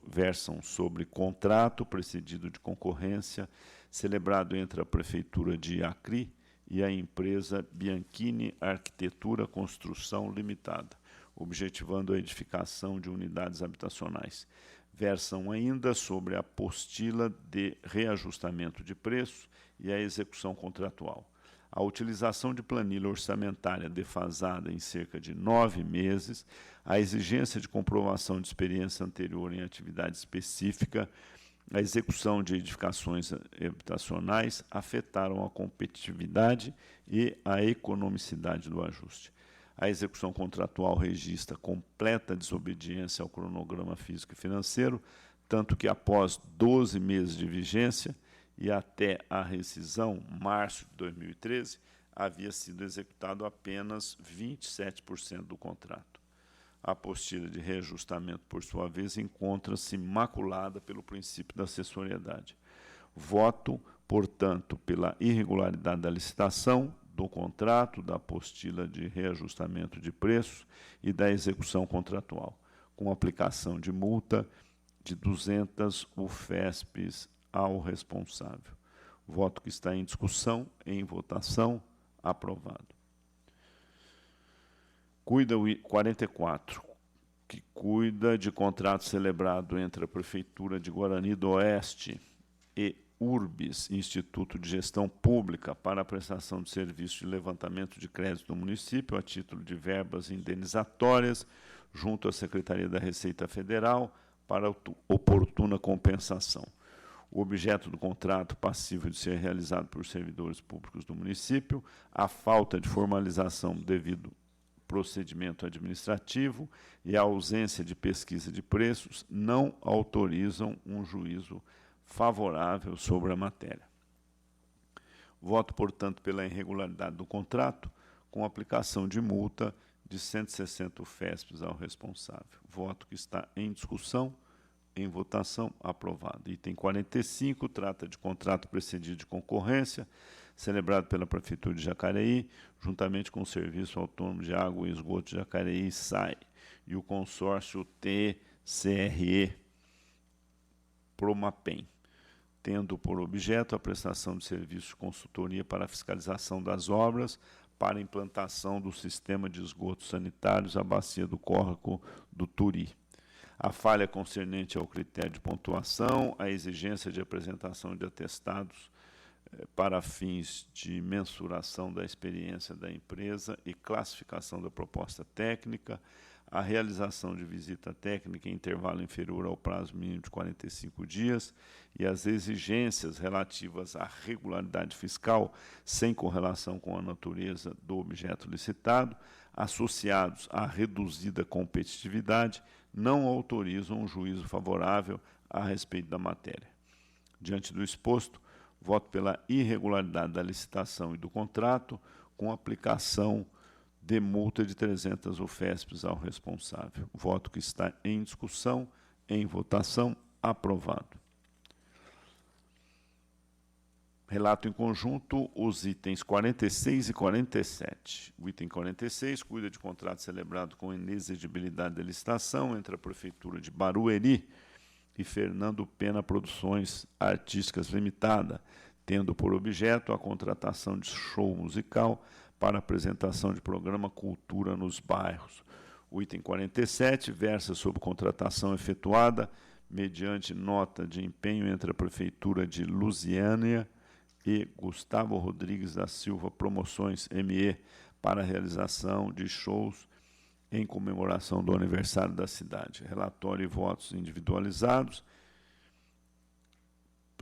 versam sobre contrato precedido de concorrência celebrado entre a Prefeitura de Acri e a empresa Bianchini Arquitetura Construção Limitada, objetivando a edificação de unidades habitacionais. Versam ainda sobre a apostila de reajustamento de preço e a execução contratual. A utilização de planilha orçamentária defasada em cerca de 9 meses, a exigência de comprovação de experiência anterior em atividade específica, a execução de edificações habitacionais afetaram a competitividade e a economicidade do ajuste. A execução contratual registra completa desobediência ao cronograma físico e financeiro, tanto que após 12 meses de vigência e até a rescisão, março de 2013, havia sido executado apenas 27% do contrato. A apostila de reajustamento, por sua vez, encontra-se maculada pelo princípio da acessoriedade. Voto, portanto, pela irregularidade da licitação, do contrato, da apostila de reajustamento de preços e da execução contratual, com aplicação de multa de 200 UFESPs ao responsável. Voto que está em discussão, em votação, aprovado. Cuida o 44, que cuida de contrato celebrado entre a Prefeitura de Guarani do Oeste e Urbis, Instituto de Gestão Pública, para a prestação de serviço de levantamento de crédito do município a título de verbas indenizatórias junto à Secretaria da Receita Federal para oportuna compensação. O objeto do contrato passível de ser realizado por servidores públicos do município, a falta de formalização do devido procedimento administrativo e a ausência de pesquisa de preços não autorizam um juízo favorável sobre a matéria. Voto, portanto, pela irregularidade do contrato, com aplicação de multa de 160 UFESPs ao responsável. Voto que está em discussão, em votação, aprovado. Item 45, trata de contrato precedido de concorrência, celebrado pela Prefeitura de Jacareí, juntamente com o Serviço Autônomo de Água e Esgoto de Jacareí, SAI, e o consórcio TCRE Promapem, tendo por objeto a prestação de serviços de consultoria para a fiscalização das obras para a implantação do sistema de esgotos sanitários à bacia do córrego do Turi. A falha concernente ao critério de pontuação, a exigência de apresentação de atestados para fins de mensuração da experiência da empresa e classificação da proposta técnica, a realização de visita técnica em intervalo inferior ao prazo mínimo de 45 dias e as exigências relativas à regularidade fiscal sem correlação com a natureza do objeto licitado, associados à reduzida competitividade, não autorizam um juízo favorável a respeito da matéria. Diante do exposto, voto pela irregularidade da licitação e do contrato, com aplicação de multa de 300 UFESPs ao responsável. Voto que está em discussão, em votação, aprovado. Relato em conjunto os itens 46 e 47. O item 46 cuida de contrato celebrado com inexigibilidade da licitação entre a Prefeitura de Barueri e Fernando Pena Produções Artísticas Limitada, tendo por objeto a contratação de show musical para apresentação de programa Cultura nos Bairros. O item 47 versa sobre contratação efetuada mediante nota de empenho entre a Prefeitura de Lusiânia e Gustavo Rodrigues da Silva Promoções ME para a realização de shows em comemoração do aniversário da cidade. Relatório e votos individualizados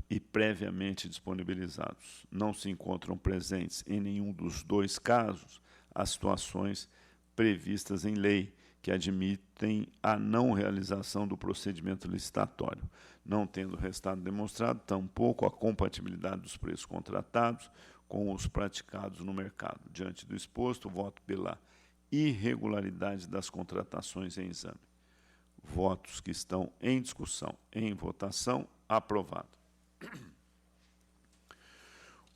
e previamente disponibilizados. Não se encontram presentes em nenhum dos dois casos as situações previstas em lei que admitem a não realização do procedimento licitatório, não tendo restado demonstrado tampouco a compatibilidade dos preços contratados com os praticados no mercado. Diante do exposto, voto pela irregularidade das contratações em exame. Votos que estão em discussão, em votação, aprovado.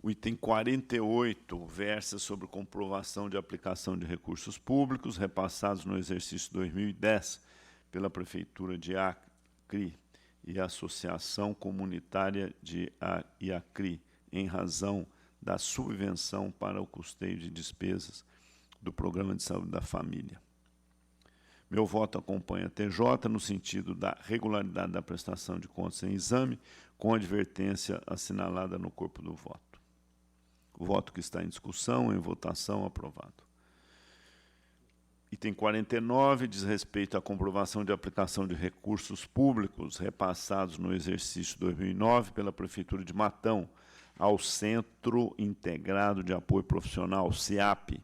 O item 48 versa sobre comprovação de aplicação de recursos públicos repassados no exercício 2010 pela Prefeitura de Acre e a Associação Comunitária de Iacri, em razão da subvenção para o custeio de despesas do Programa de Saúde da Família. Meu voto acompanha a TJ no sentido da regularidade da prestação de contas em exame, com advertência assinalada no corpo do voto. O voto que está em discussão, em votação, aprovado. Item 49 diz respeito à comprovação de aplicação de recursos públicos repassados no exercício 2009 pela Prefeitura de Matão ao Centro Integrado de Apoio Profissional, CIAP,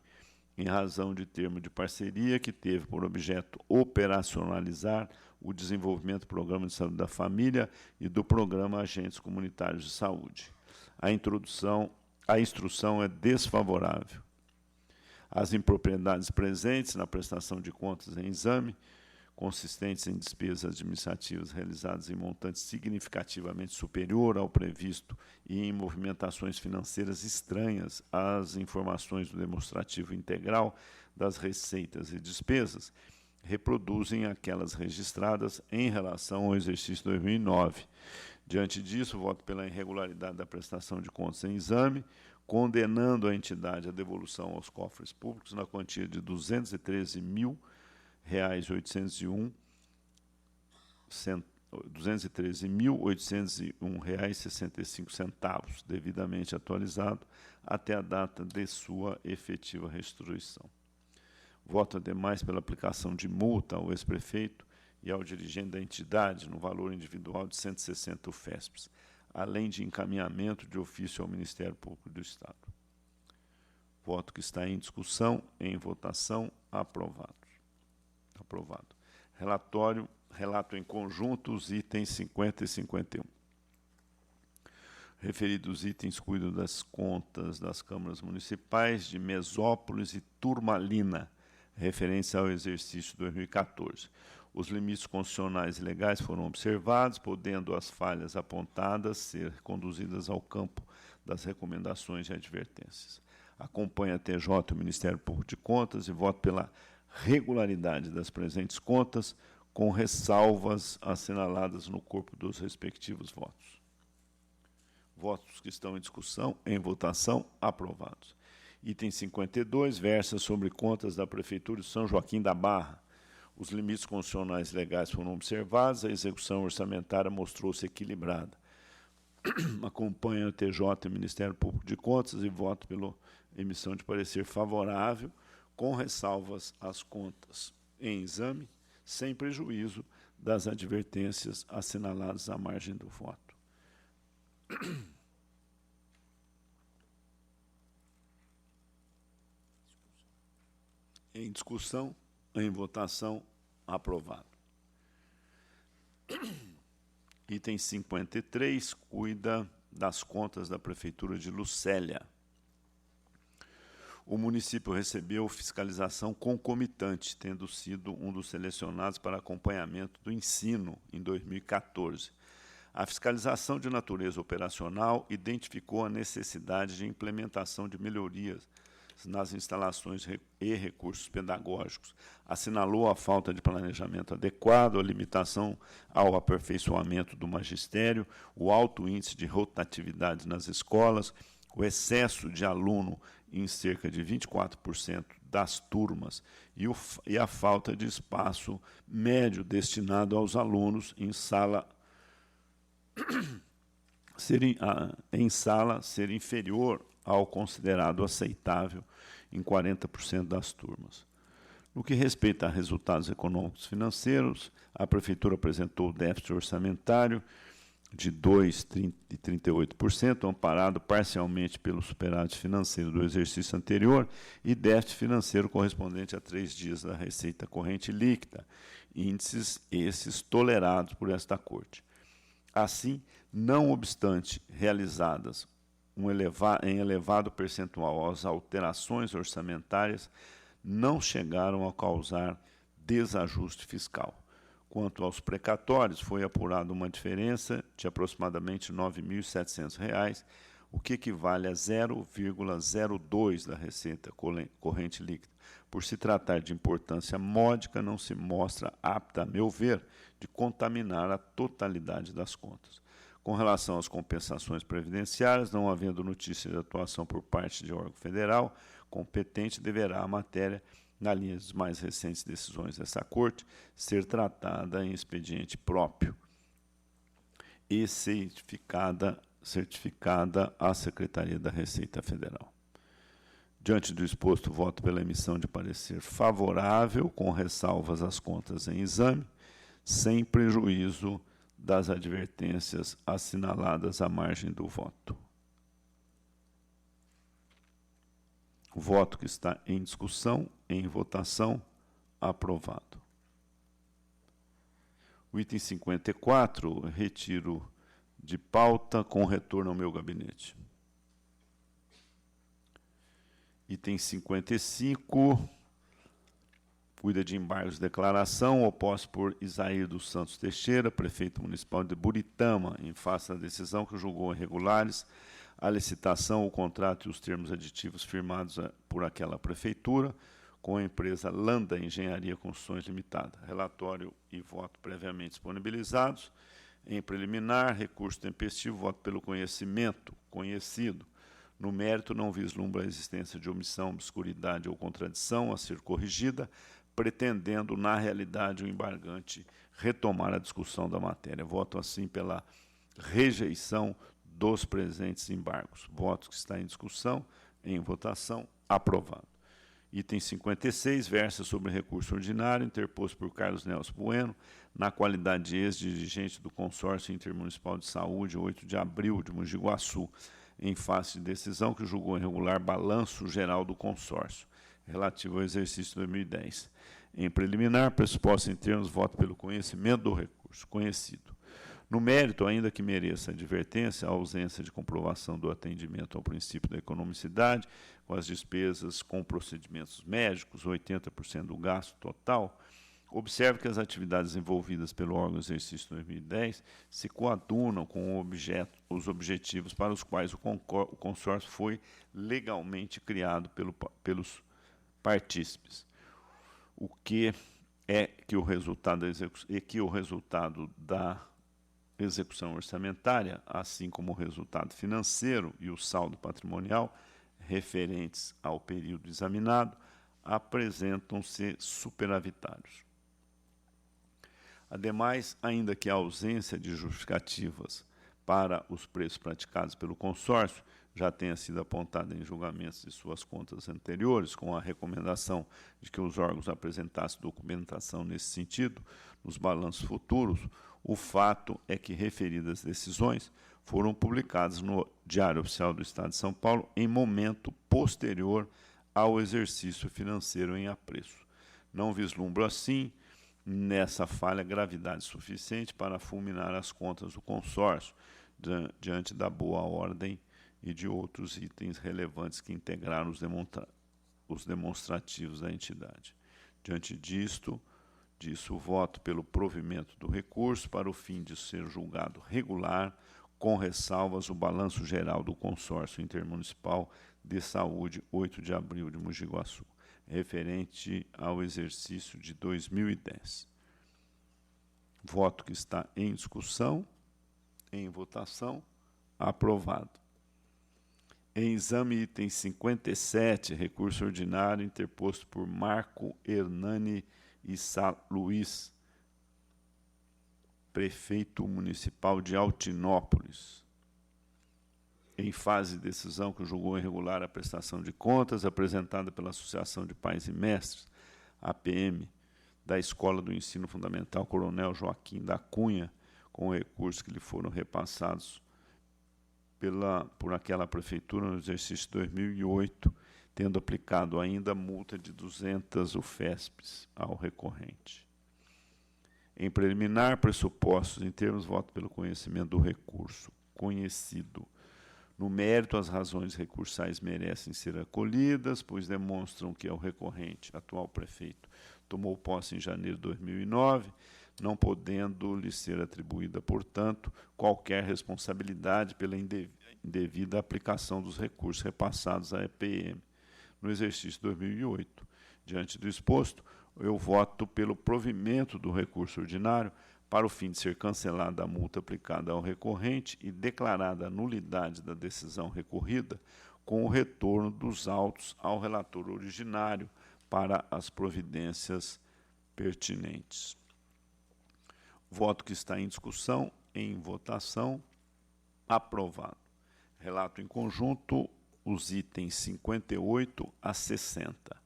em razão de termo de parceria que teve por objeto operacionalizar o desenvolvimento do Programa de Saúde da Família e do Programa Agentes Comunitários de Saúde. A instrução é desfavorável. As impropriedades presentes na prestação de contas em exame, consistentes em despesas administrativas realizadas em montante significativamente superior ao previsto e em movimentações financeiras estranhas às informações do demonstrativo integral das receitas e despesas, reproduzem aquelas registradas em relação ao exercício 2009. Diante disso, voto pela irregularidade da prestação de contas em exame, condenando a entidade à devolução aos cofres públicos na quantia de R$ 213.801,65, devidamente atualizado até a data de sua efetiva restituição. Voto, ademais, pela aplicação de multa ao ex-prefeito e ao dirigente da entidade no valor individual de 160 UFESPs, além de encaminhamento de ofício ao Ministério Público do Estado. Voto que está em discussão, em votação, aprovado. Relato em conjunto os itens 50 e 51. Referidos itens cuidam das contas das câmaras municipais de Mesópolis e Turmalina, referentes ao exercício 2014. Os limites constitucionais e legais foram observados, podendo as falhas apontadas ser conduzidas ao campo das recomendações e advertências. Acompanha a TJ e o Ministério Público de Contas e voto pela regularidade das presentes contas, com ressalvas assinaladas no corpo dos respectivos votos. Votos que estão em discussão, em votação, aprovados. Item 52 versa sobre contas da Prefeitura de São Joaquim da Barra. Os limites constitucionais e legais foram observados, a execução orçamentária mostrou-se equilibrada. Acompanha o TJ e o Ministério Público de Contas e voto pela emissão de parecer favorável, com ressalvas às contas em exame, sem prejuízo das advertências assinaladas à margem do voto. Em discussão, em votação, aprovado. Item 53 cuida das contas da Prefeitura de Lucélia. O município recebeu fiscalização concomitante, tendo sido um dos selecionados para acompanhamento do ensino em 2014. A fiscalização de natureza operacional identificou a necessidade de implementação de melhorias nas instalações e recursos pedagógicos, assinalou a falta de planejamento adequado, a limitação ao aperfeiçoamento do magistério, o alto índice de rotatividade nas escolas, o excesso de aluno em cerca de 24% das turmas e a falta de espaço médio destinado aos alunos em sala ser inferior ao considerado aceitável em 40% das turmas. No que respeita a resultados econômicos financeiros, a Prefeitura apresentou déficit orçamentário de 2,38%, amparado parcialmente pelo superávit financeiro do exercício anterior e déficit financeiro correspondente a 3 dias da receita corrente líquida, índices esses tolerados por esta Corte. Assim, não obstante realizadas em elevado percentual as alterações orçamentárias, não chegaram a causar desajuste fiscal. Quanto aos precatórios, foi apurada uma diferença de aproximadamente R$ 9.700, o que equivale a 0,02 da receita corrente líquida. Por se tratar de importância módica, não se mostra apta, a meu ver, de contaminar a totalidade das contas. Com relação às compensações previdenciárias, não havendo notícia de atuação por parte de órgão federal competente, deverá a matéria, na linha das mais recentes decisões dessa Corte, ser tratada em expediente próprio e certificada à Secretaria da Receita Federal. Diante do exposto, voto pela emissão de parecer favorável, com ressalvas às contas em exame, sem prejuízo das advertências assinaladas à margem do voto. O voto que está em discussão, em votação, aprovado. O item 54, retiro de pauta com retorno ao meu gabinete. Item 55, cuida de embargos de declaração, oposto por Isair dos Santos Teixeira, prefeito municipal de Buritama, em face da decisão que julgou irregulares a licitação, o contrato e os termos aditivos firmados por aquela prefeitura com a empresa Landa Engenharia Construções Limitada. Relatório e voto previamente disponibilizados. Em preliminar, recurso tempestivo, voto pelo conhecimento, conhecido. No mérito, não vislumbra a existência de omissão, obscuridade ou contradição a ser corrigida, pretendendo, na realidade, o embargante retomar a discussão da matéria. Voto, assim, pela rejeição dos presentes embargos. Voto que está em discussão, em votação, aprovado. Item 56, versa sobre recurso ordinário, interposto por Carlos Nelson Bueno, na qualidade de ex-dirigente do Consórcio Intermunicipal de Saúde, 8 de abril, de Mogi Guaçu, em face de decisão que julgou irregular balanço geral do consórcio, relativo ao exercício 2010. Em preliminar, pressuposto em termos, voto pelo conhecimento do recurso, conhecido. No mérito, ainda que mereça advertência, a ausência de comprovação do atendimento ao princípio da economicidade, com as despesas com procedimentos médicos, 80% do gasto total, observe que as atividades envolvidas pelo órgão exercício 2010 se coadunam com os objetivos para os quais o consórcio foi legalmente criado pelos partícipes, o que é que o resultado da execução orçamentária, assim como o resultado financeiro e o saldo patrimonial referentes ao período examinado, apresentam-se superavitários. Ademais, ainda que a ausência de justificativas para os preços praticados pelo consórcio já tenha sido apontada em julgamentos de suas contas anteriores, com a recomendação de que os órgãos apresentassem documentação nesse sentido nos balanços futuros, o fato é que referidas decisões foram publicadas no Diário Oficial do Estado de São Paulo em momento posterior ao exercício financeiro em apreço. Não vislumbro, assim, nessa falha gravidade suficiente para fulminar as contas do consórcio, diante da boa ordem e de outros itens relevantes que integraram os demonstrativos da entidade. Diante disso, voto pelo provimento do recurso para o fim de ser julgado regular, com ressalvas o balanço geral do Consórcio Intermunicipal de Saúde, 8 de abril, de Mogi Guaçu, referente ao exercício de 2010. Voto que está em discussão, em votação, aprovado. Em exame, item 57, recurso ordinário interposto por Marco Hernani Issa Luiz, prefeito municipal de Altinópolis, em fase de decisão que julgou irregular a prestação de contas apresentada pela Associação de Pais e Mestres, APM, da Escola do Ensino Fundamental Coronel Joaquim da Cunha, com recursos que lhe foram repassados por aquela prefeitura no exercício 2008, tendo aplicado ainda multa de 200 UFESPs ao recorrente. Em preliminar, pressupostos em termos, voto pelo conhecimento do recurso, conhecido. No mérito, as razões recursais merecem ser acolhidas, pois demonstram que o recorrente, atual prefeito, tomou posse em janeiro de 2009, não podendo lhe ser atribuída, portanto, qualquer responsabilidade pela indevida aplicação dos recursos repassados à EPM no exercício 2008. Diante do exposto, eu voto pelo provimento do recurso ordinário para o fim de ser cancelada a multa aplicada ao recorrente e declarada a nulidade da decisão recorrida, com o retorno dos autos ao relator originário para as providências pertinentes. Voto que está em discussão, em votação, aprovado. Relato em conjunto os itens 58 a 60.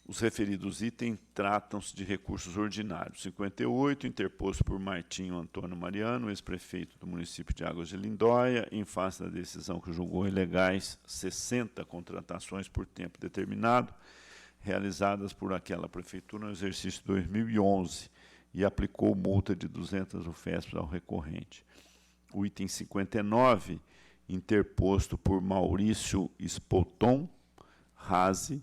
Os referidos itens tratam-se de recursos ordinários. 58, interposto por Martinho Antônio Mariano, ex-prefeito do município de Águas de Lindóia, em face da decisão que julgou ilegais 60 contratações por tempo determinado, realizadas por aquela prefeitura no exercício 2011, e aplicou multa de 200 UFESPs ao recorrente. O item 59, interposto por Maurício Espoton Razi,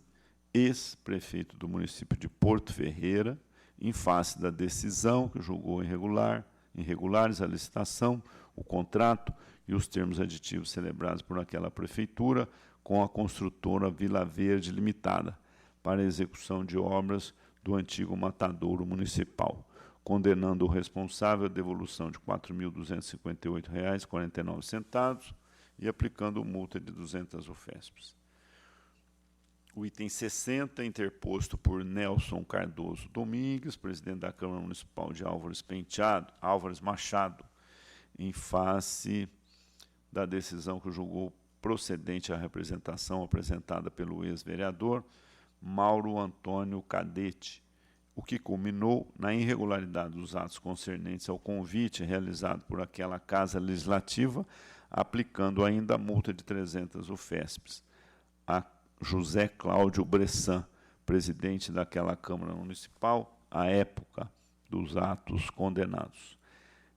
ex-prefeito do município de Porto Ferreira, em face da decisão que julgou irregulares a licitação, o contrato e os termos aditivos celebrados por aquela prefeitura com a construtora Vila Verde Limitada, para a execução de obras do antigo matadouro municipal, condenando o responsável à devolução de R$ 4.258,49 e aplicando multa de 200 UFESPs. O item 60, interposto por Nelson Cardoso Domingues, presidente da Câmara Municipal de Álvares Machado, em face da decisão que julgou procedente à representação apresentada pelo ex-vereador Mauro Antônio Cadete, o que culminou na irregularidade dos atos concernentes ao convite realizado por aquela Casa Legislativa, aplicando ainda a multa de 300 UFESPs a José Cláudio Bressan, presidente daquela Câmara Municipal, à época dos atos condenados.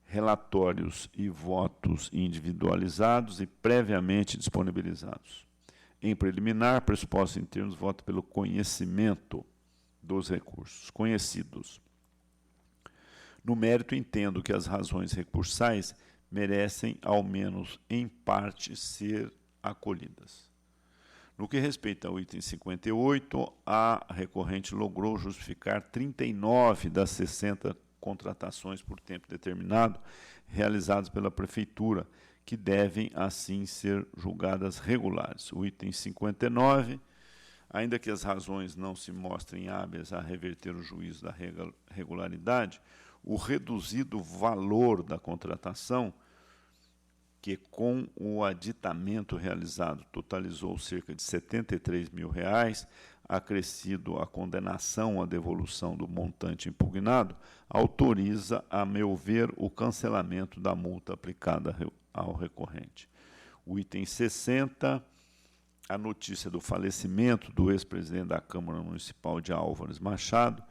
Relatórios e votos individualizados e previamente disponibilizados. Em preliminar, pressuposto em termos, voto pelo conhecimento dos recursos conhecidos. No mérito, entendo que as razões recursais merecem, ao menos em parte, ser acolhidas. No que respeita ao item 58, a recorrente logrou justificar 39 das 60 contratações por tempo determinado realizadas pela Prefeitura, que devem, assim, ser julgadas regulares. O item 59, ainda que as razões não se mostrem hábeis a reverter o juízo da regularidade, o reduzido valor da contratação, que com o aditamento realizado totalizou cerca de R$ 73 mil, acrescido à condenação à devolução do montante impugnado, autoriza, a meu ver, o cancelamento da multa aplicada ao recorrente. O item 60, a notícia do falecimento do ex-presidente da Câmara Municipal de Álvares Machado,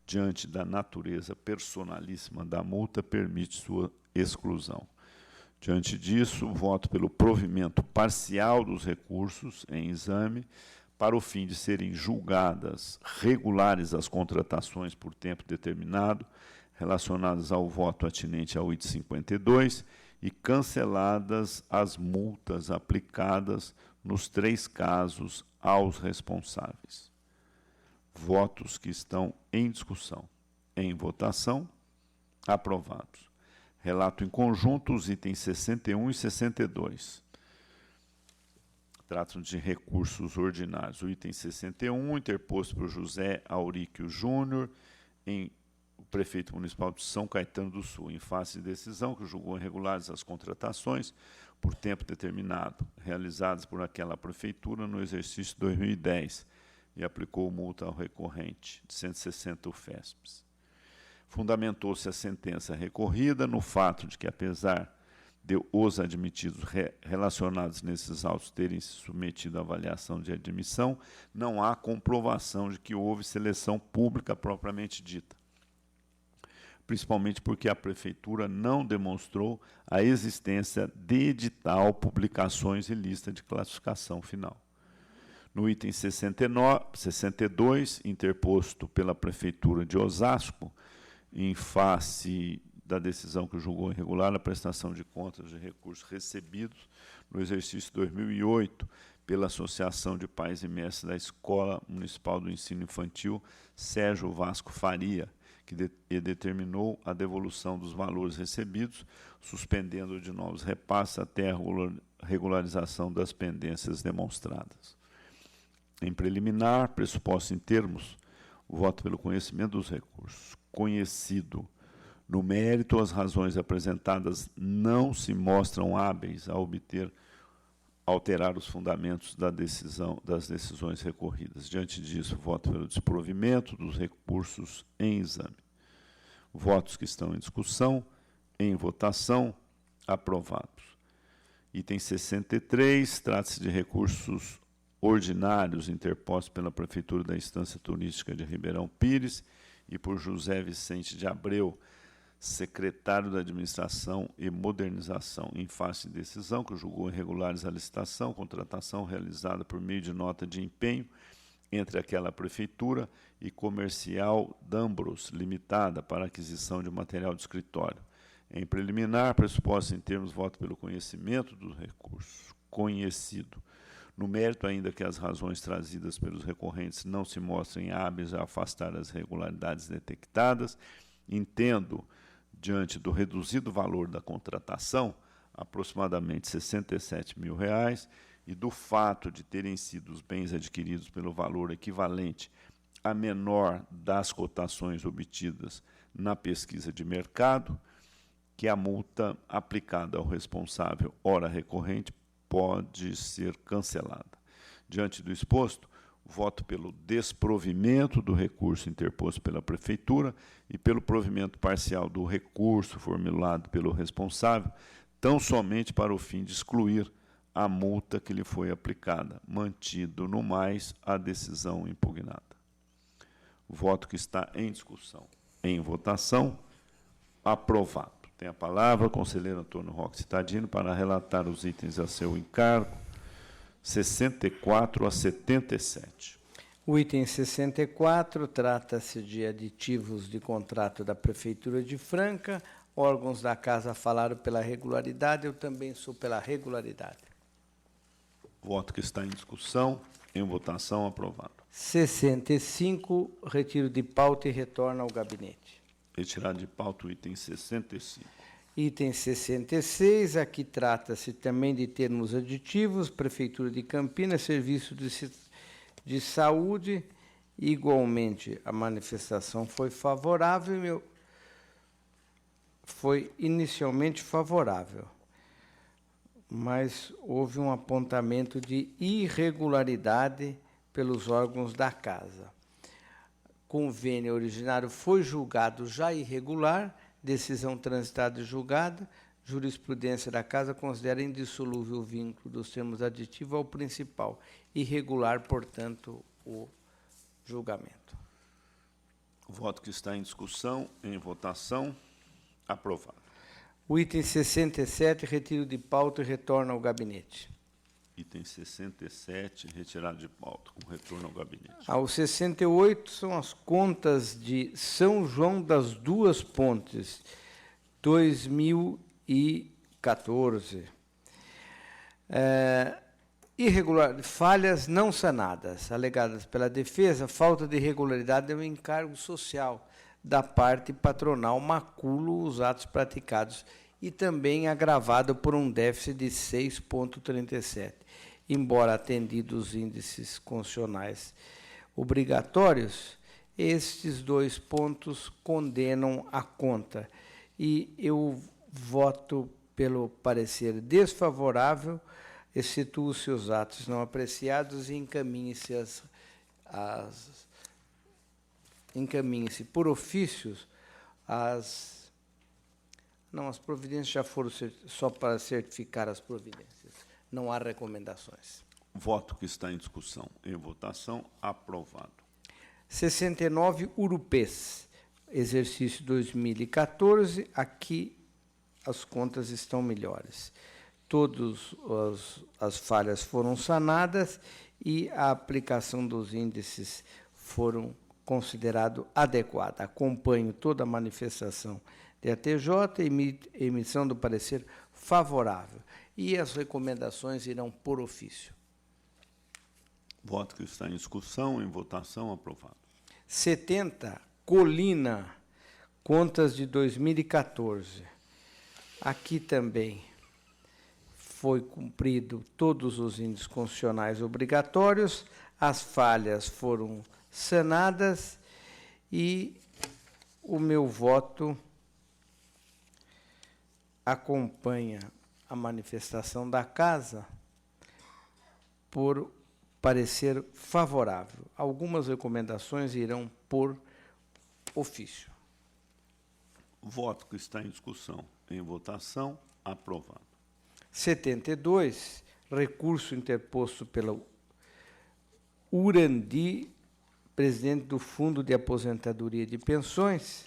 diante da natureza personalíssima da multa, permite sua exclusão. Diante disso, voto pelo provimento parcial dos recursos em exame, para o fim de serem julgadas regulares as contratações por tempo determinado, relacionadas ao voto atinente ao item 52, e canceladas as multas aplicadas nos 3 casos aos responsáveis. Votos que estão em discussão. Em votação, aprovados. Relato em conjunto os itens 61 e 62. Tratam de recursos ordinários. O item 61, interposto por José Auríquio Júnior, o prefeito municipal de São Caetano do Sul, em face de decisão que julgou irregulares as contratações por tempo determinado, realizadas por aquela prefeitura no exercício 2010, e aplicou multa ao recorrente de 160 UFESPs. Fundamentou-se a sentença recorrida no fato de que, apesar de os admitidos relacionados nesses autos terem se submetido à avaliação de admissão, não há comprovação de que houve seleção pública propriamente dita, principalmente porque a Prefeitura não demonstrou a existência de edital, publicações e lista de classificação final. No item 62, interposto pela Prefeitura de Osasco, em face da decisão que julgou irregular a prestação de contas de recursos recebidos no exercício 2008 pela Associação de Pais e Mestres da Escola Municipal do Ensino Infantil Sérgio Vasco Faria, que determinou a devolução dos valores recebidos, suspendendo de novos repasses até a regularização das pendências demonstradas. Em preliminar, pressuposto em termos, o voto pelo conhecimento dos recursos. Conhecido. No mérito, as razões apresentadas não se mostram hábeis a alterar os fundamentos das decisões recorridas. Diante disso, voto pelo desprovimento dos recursos em exame. Votos que estão em discussão, em votação, aprovados. Item 63, trata-se de recursos ordinários interpostos pela Prefeitura da Instância Turística de Ribeirão Pires e por José Vicente de Abreu, secretário da Administração e Modernização, em face de decisão que julgou irregulares a licitação, contratação realizada por meio de nota de empenho entre aquela Prefeitura e Comercial Dambros Limitada para aquisição de material de escritório. Em preliminar, pressuposto em termos, voto pelo conhecimento dos recursos. Conhecido. No mérito, ainda que as razões trazidas pelos recorrentes não se mostrem hábeis a afastar as irregularidades detectadas, entendo, diante do reduzido valor da contratação, aproximadamente R$ 67.000, e do fato de terem sido os bens adquiridos pelo valor equivalente a menor das cotações obtidas na pesquisa de mercado, que a multa aplicada ao responsável, ora recorrente, pode ser cancelada. Diante do exposto, voto pelo desprovimento do recurso interposto pela Prefeitura e pelo provimento parcial do recurso formulado pelo responsável, tão somente para o fim de excluir a multa que lhe foi aplicada, mantido, no mais, a decisão impugnada. Voto que está em discussão. Em votação, aprovado. Tem a palavra o conselheiro Antônio Roque Cittadino para relatar os itens a seu encargo, 64 a 77. O item 64 trata-se de aditivos de contrato da Prefeitura de Franca. Órgãos da Casa falaram pela regularidade, eu também sou pela regularidade. Voto que está em discussão, em votação, aprovado. 65, retiro de pauta e retorno ao gabinete. Retirado de pauta o item 65. Item 66, aqui trata-se também de termos aditivos, Prefeitura de Campinas, Serviço de Saúde, igualmente a manifestação foi favorável, foi inicialmente favorável, mas houve um apontamento de irregularidade pelos órgãos da Casa. Convênio originário foi julgado já irregular, decisão transitada e julgada, jurisprudência da Casa considera indissolúvel o vínculo dos termos aditivos ao principal, irregular, portanto, o julgamento. O voto que está em discussão, em votação, aprovado. O item 67, retiro de pauta e retorno ao gabinete. Item 67, retirado de pauta, com retorno ao gabinete. O 68 são as contas de São João das Duas Pontes, 2014. Falhas não sanadas, alegadas pela defesa, falta de regularidade no encargo social da parte patronal, maculam os atos praticados e também agravado por um déficit de 6,37. Embora atendidos os índices constitucionais obrigatórios, estes dois pontos condenam a conta. E eu voto pelo parecer desfavorável, excetuam-se os atos não apreciados e encaminhe-se por ofícios as providências já foram só para certificar as providências. Não há recomendações. Voto que está em discussão, em votação, aprovado. 69, Urupês, exercício 2014, aqui as contas estão melhores. Todas as falhas foram sanadas e a aplicação dos índices foram considerado adequada. Acompanho toda a manifestação de ATJ e emissão do parecer favorável. E as recomendações irão por ofício. Voto que está em discussão, em votação, aprovado. 70, Colina, contas de 2014. Aqui também foi cumprido todos os índices constitucionais obrigatórios, as falhas foram sanadas e o meu voto acompanha a manifestação da Casa por parecer favorável. Algumas recomendações irão por ofício. Voto que está em discussão, em votação, aprovado. 72, recurso interposto pela Urandi, presidente do Fundo de Aposentadoria de Pensões,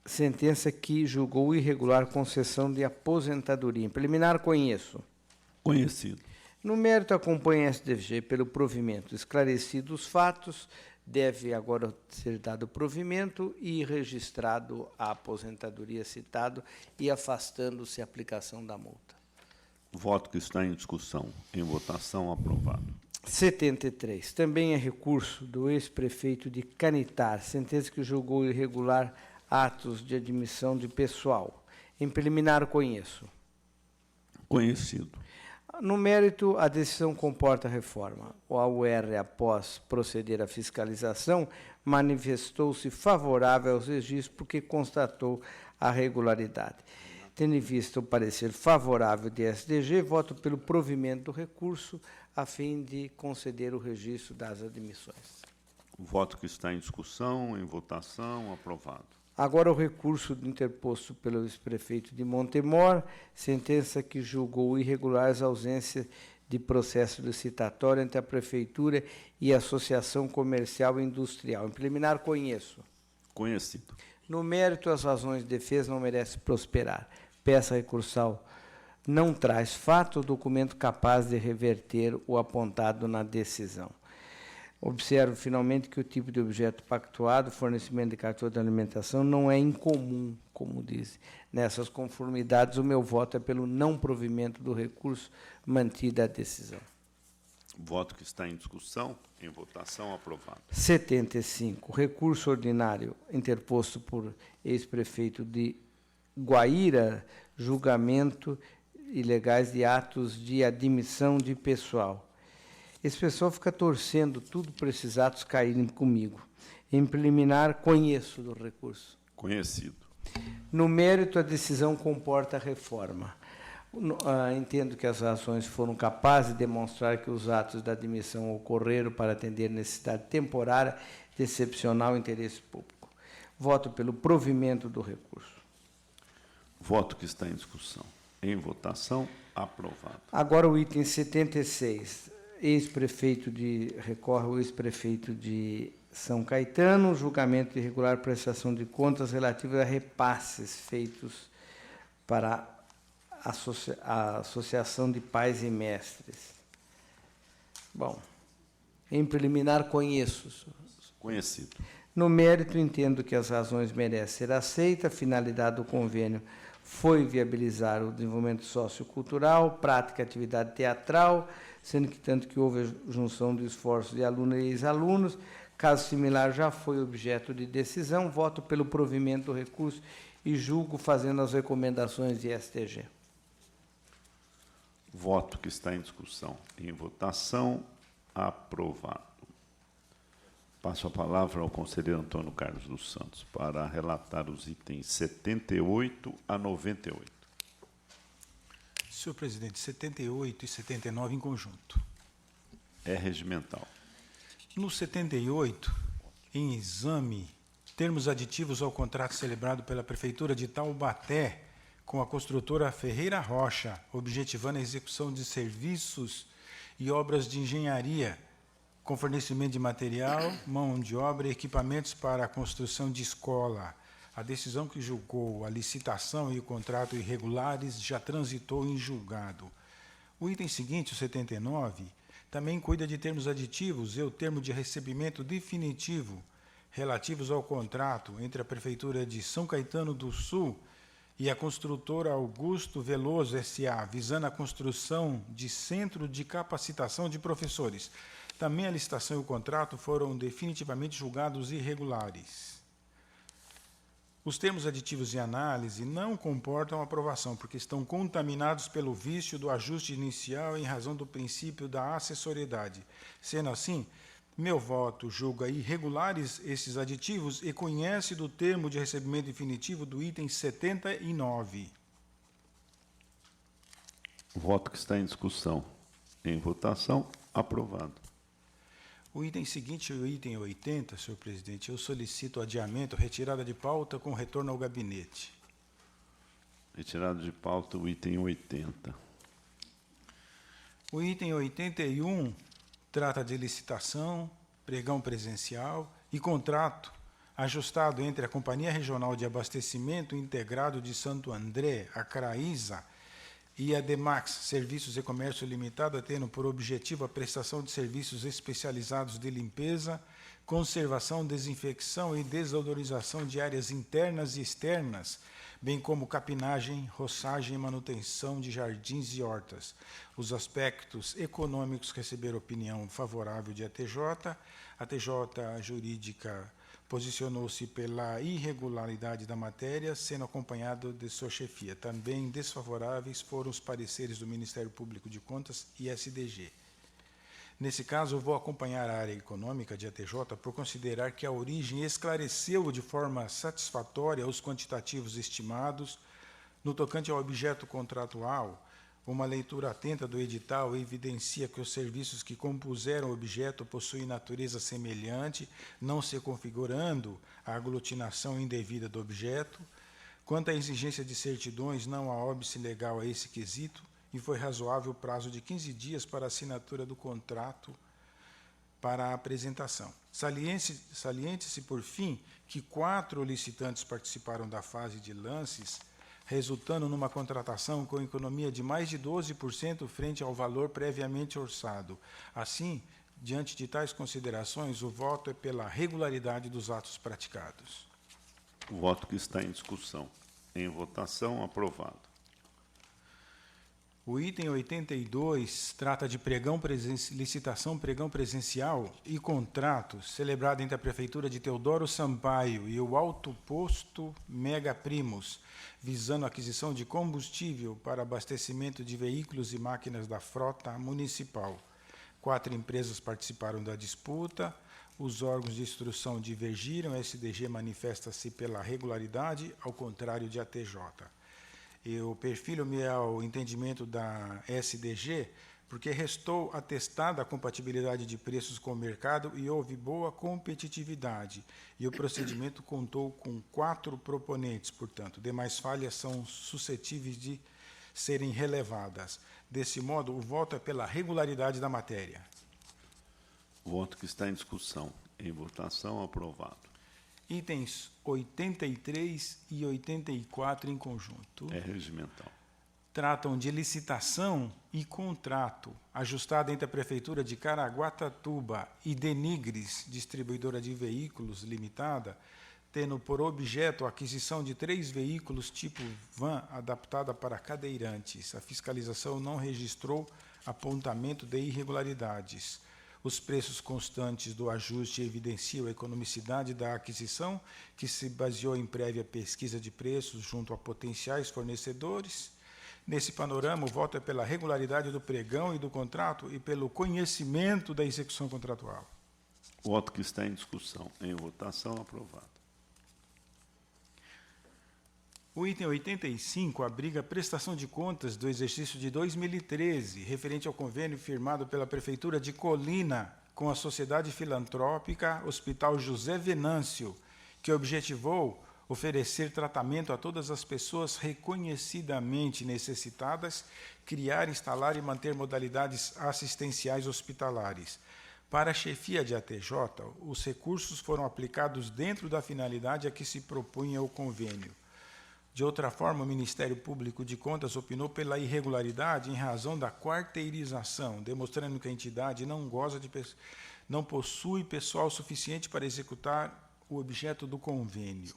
sentença que julgou irregular concessão de aposentadoria. Em preliminar, conheço. Conhecido. No mérito, acompanha a STFG pelo provimento. Esclarecidos os fatos, deve agora ser dado provimento e registrado a aposentadoria citado e afastando-se a aplicação da multa. Voto que está em discussão, em votação, aprovado. 73. Também é recurso do ex-prefeito de Canitar, sentença que julgou irregular atos de admissão de pessoal. Em preliminar, conheço. Conhecido. No mérito, a decisão comporta reforma. O AUR, após proceder à fiscalização, manifestou-se favorável aos registros porque constatou a regularidade. Tendo em vista o parecer favorável de SDG, voto pelo provimento do recurso a fim de conceder o registro das admissões. Voto que está em discussão, em votação, aprovado. Agora o recurso interposto pelo ex-prefeito de Montemor, sentença que julgou irregulares a ausência de processo licitatório entre a Prefeitura e a Associação Comercial e Industrial. Em preliminar, conheço. Conhecido. No mérito, as razões de defesa não merecem prosperar. Peça recursal não traz fato ou documento capaz de reverter o apontado na decisão. Observo, finalmente, que o tipo de objeto pactuado, fornecimento de cartão de alimentação, não é incomum, como diz. Nessas conformidades, o meu voto é pelo não provimento do recurso, mantida a decisão. Voto que está em discussão, em votação, aprovado. 75. Recurso ordinário interposto por ex-prefeito de Guaíra, julgamento ilegais de atos de admissão de pessoal. Esse pessoal fica torcendo tudo para esses atos caírem comigo. Em preliminar, conheço do recurso. Conhecido. No mérito, a decisão comporta reforma. Entendo que as ações foram capazes de demonstrar que os atos da admissão ocorreram para atender necessidade temporária de excepcional interesse público. Voto pelo provimento do recurso. Voto que está em discussão, em votação, aprovado. Agora o item 76. Recorre o ex-prefeito de São Caetano, julgamento de irregular prestação de contas relativas a repasses feitos para a Associação de Pais e Mestres. Bom, em preliminar, conheço. Conhecido. No mérito, entendo que as razões merecem ser aceitas. A finalidade do convênio foi viabilizar o desenvolvimento sociocultural, prática e atividade teatral, sendo que tanto que houve a junção de esforços de alunos e ex-alunos. Caso similar já foi objeto de decisão. Voto pelo provimento do recurso e julgo fazendo as recomendações de STG. Voto que está em discussão, em votação, aprovado. Passo a palavra ao conselheiro Antônio Carlos dos Santos para relatar os itens 78 a 98. Senhor presidente, 78 e 79 em conjunto. É regimental. No 78, em exame, termos aditivos ao contrato celebrado pela Prefeitura de Taubaté com a construtora Ferreira Rocha, objetivando a execução de serviços e obras de engenharia, com fornecimento de material, mão de obra e equipamentos para a construção de escola. A decisão que julgou a licitação e o contrato irregulares já transitou em julgado. O item seguinte, o 79, também cuida de termos aditivos e o termo de recebimento definitivo relativos ao contrato entre a Prefeitura de São Caetano do Sul e a construtora Augusto Veloso S.A., visando a construção de centro de capacitação de professores. Também a licitação e o contrato foram definitivamente julgados irregulares. Os termos aditivos em análise não comportam aprovação, porque estão contaminados pelo vício do ajuste inicial em razão do princípio da acessoriedade. Sendo assim, meu voto julga irregulares esses aditivos e conhece do termo de recebimento definitivo do item 79. O voto que está em discussão. Em votação, aprovado. O item seguinte, o item 80, senhor presidente, eu solicito adiamento, retirada de pauta com retorno ao gabinete. Retirado de pauta o item 80. O item 81 trata de licitação, pregão presencial e contrato ajustado entre a Companhia Regional de Abastecimento Integrado de Santo André, a CRAISA, e a Demax Serviços e Comércio Limitada, tendo por objetivo a prestação de serviços especializados de limpeza, conservação, desinfecção e desodorização de áreas internas e externas, bem como capinagem, roçagem e manutenção de jardins e hortas. Os aspectos econômicos receberam opinião favorável de ATJ. A TJ jurídica posicionou-se pela irregularidade da matéria, sendo acompanhado de sua chefia. Também desfavoráveis foram os pareceres do Ministério Público de Contas e SDG. Nesse caso, eu vou acompanhar a área econômica de ATJ por considerar que a origem esclareceu de forma satisfatória os quantitativos estimados. No tocante ao objeto contratual, uma leitura atenta do edital evidencia que os serviços que compuseram o objeto possuem natureza semelhante, não se configurando a aglutinação indevida do objeto. Quanto à exigência de certidões, não há óbice legal a esse quesito, e foi razoável o prazo de 15 dias para a assinatura do contrato para a apresentação. Saliente-se, por fim, que 4 licitantes participaram da fase de lances, resultando numa contratação com economia de mais de 12% frente ao valor previamente orçado. Assim, diante de tais considerações, o voto é pela regularidade dos atos praticados. O voto que está em discussão. Em votação, aprovado. O item 82 trata de licitação, pregão presencial e contrato celebrado entre a Prefeitura de Teodoro Sampaio e o Alto Posto Mega Primos, visando a aquisição de combustível para abastecimento de veículos e máquinas da frota municipal. 4 empresas participaram da disputa, os órgãos de instrução divergiram, a SDG manifesta-se pela regularidade, ao contrário de ATJ. Eu perfilo-me ao entendimento da SDG, porque restou atestada a compatibilidade de preços com o mercado e houve boa competitividade, e o procedimento contou com 4 proponentes, portanto, demais falhas são suscetíveis de serem relevadas. Desse modo, o voto é pela regularidade da matéria. O voto que está em discussão. Em votação, aprovado. Itens 83 e 84 em conjunto. É regimental. Tratam de licitação e contrato, ajustado entre a Prefeitura de Caraguatatuba e Denigres, distribuidora de veículos limitada, tendo por objeto a aquisição de 3 veículos tipo van adaptada para cadeirantes. A fiscalização não registrou apontamento de irregularidades. Os preços constantes do ajuste evidenciam a economicidade da aquisição, que se baseou em prévia pesquisa de preços junto a potenciais fornecedores. Nesse panorama, o voto é pela regularidade do pregão e do contrato e pelo conhecimento da execução contratual. O voto que está em discussão. Em votação, aprovado. O item 85 abriga a prestação de contas do exercício de 2013, referente ao convênio firmado pela Prefeitura de Colina com a Sociedade Filantrópica Hospital José Venâncio, que objetivou oferecer tratamento a todas as pessoas reconhecidamente necessitadas, criar, instalar e manter modalidades assistenciais hospitalares. Para a chefia de ATJ, os recursos foram aplicados dentro da finalidade a que se propunha o convênio. De outra forma, o Ministério Público de Contas opinou pela irregularidade em razão da quarteirização, demonstrando que a entidade não possui pessoal suficiente para executar o objeto do convênio.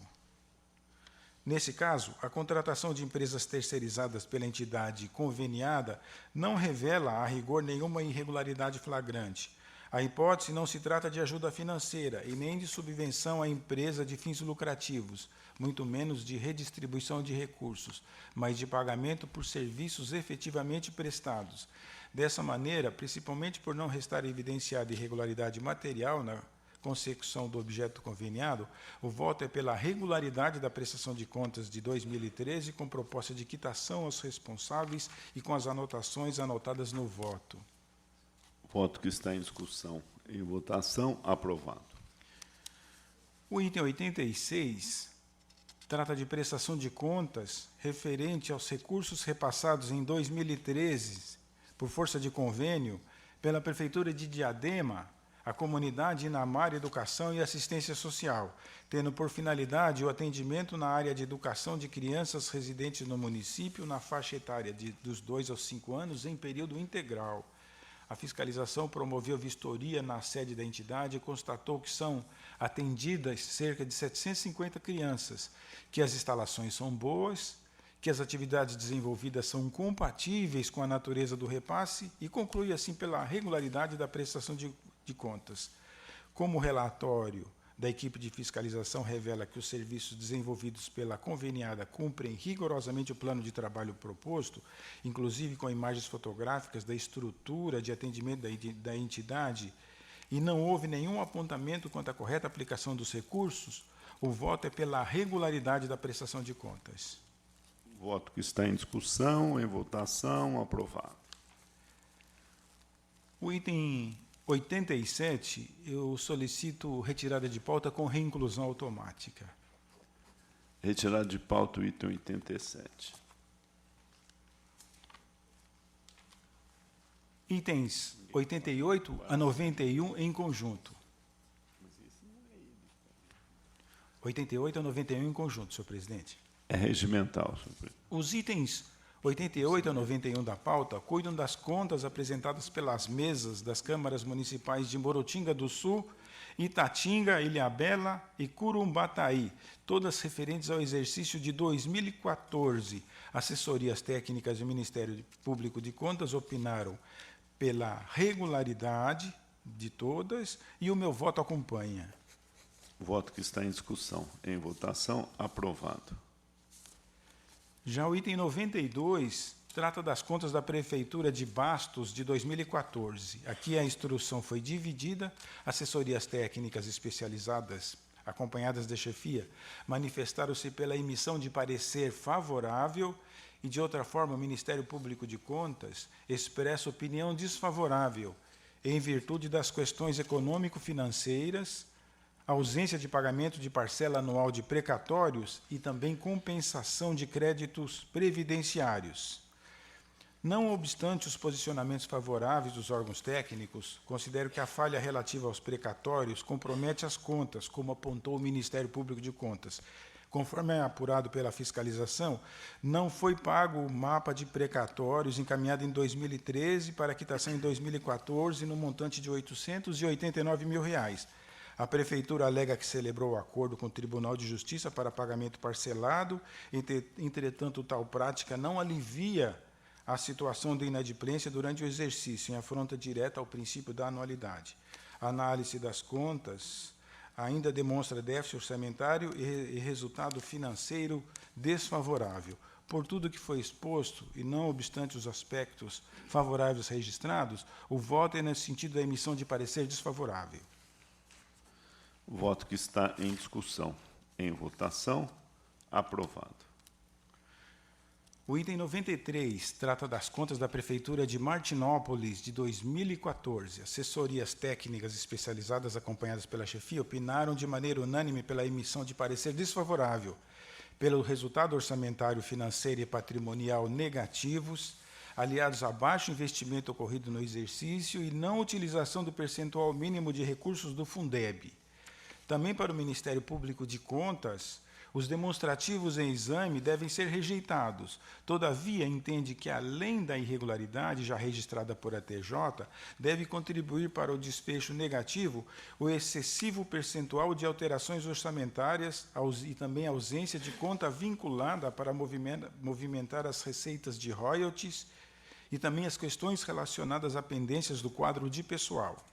Nesse caso, a contratação de empresas terceirizadas pela entidade conveniada não revela, a rigor, nenhuma irregularidade flagrante. A hipótese não se trata de ajuda financeira e nem de subvenção à empresa de fins lucrativos, muito menos de redistribuição de recursos, mas de pagamento por serviços efetivamente prestados. Dessa maneira, principalmente por não restar evidenciada irregularidade material na consecução do objeto conveniado, o voto é pela regularidade da prestação de contas de 2013, com proposta de quitação aos responsáveis e com as anotações anotadas no voto. Voto que está em discussão. Em votação, aprovado. O item 86 trata de prestação de contas referente aos recursos repassados em 2013, por força de convênio, pela Prefeitura de Diadema, a comunidade Inamar Educação e Assistência Social, tendo por finalidade o atendimento na área de educação de crianças residentes no município na faixa etária dos 2 aos 5 anos em período integral. A fiscalização promoveu vistoria na sede da entidade e constatou que são atendidas cerca de 750 crianças, que as instalações são boas, que as atividades desenvolvidas são compatíveis com a natureza do repasse e conclui assim pela regularidade da prestação de contas. Como o relatório da equipe de fiscalização revela que os serviços desenvolvidos pela conveniada cumprem rigorosamente o plano de trabalho proposto, inclusive com imagens fotográficas da estrutura de atendimento da entidade, e não houve nenhum apontamento quanto à correta aplicação dos recursos, o voto é pela regularidade da prestação de contas. Voto que está em discussão, em votação, aprovado. O item 87, eu solicito retirada de pauta com reinclusão automática. Retirada de pauta o item 87. Itens 88 a 91 em conjunto. 88 a 91 em conjunto, senhor presidente. É regimental, senhor presidente. Os itens 88 a 91 da pauta cuidam das contas apresentadas pelas mesas das câmaras municipais de Morotinga do Sul, Itatinga, Ilhabela e Curumbataí, todas referentes ao exercício de 2014. Assessorias técnicas do Ministério Público de Contas opinaram pela regularidade de todas e o meu voto acompanha. Voto que está em discussão. Em votação, aprovado. Já o item 92 trata das contas da Prefeitura de Bastos de 2014. Aqui a instrução foi dividida, assessorias técnicas especializadas, acompanhadas da chefia, manifestaram-se pela emissão de parecer favorável e, de outra forma, o Ministério Público de Contas expressa opinião desfavorável, em virtude das questões econômico-financeiras, ausência de pagamento de parcela anual de precatórios e também compensação de créditos previdenciários. Não obstante os posicionamentos favoráveis dos órgãos técnicos, considero que a falha relativa aos precatórios compromete as contas, como apontou o Ministério Público de Contas. Conforme é apurado pela fiscalização, não foi pago o mapa de precatórios encaminhado em 2013 para quitação em 2014 no montante de R$ 889 mil. A Prefeitura alega que celebrou o acordo com o Tribunal de Justiça para pagamento parcelado, entretanto, tal prática não alivia a situação de inadimplência durante o exercício, em afronta direta ao princípio da anualidade. A análise das contas ainda demonstra déficit orçamentário e resultado financeiro desfavorável. Por tudo que foi exposto, e não obstante os aspectos favoráveis registrados, o voto é no sentido da emissão de parecer desfavorável. Voto que está em discussão. Em votação, aprovado. O item 93 trata das contas da Prefeitura de Martinópolis de 2014. Assessorias técnicas especializadas acompanhadas pela chefia opinaram de maneira unânime pela emissão de parecer desfavorável, pelo resultado orçamentário, financeiro e patrimonial negativos, aliados a baixo investimento ocorrido no exercício e não utilização do percentual mínimo de recursos do Fundeb. Também para o Ministério Público de Contas, Os demonstrativos em exame devem ser rejeitados. Todavia, entende que, além da irregularidade já registrada por ATJ, deve contribuir para o desfecho negativo o excessivo percentual de alterações orçamentárias e também a ausência de conta vinculada para movimentar as receitas de royalties e também as questões relacionadas a pendências do quadro de pessoal.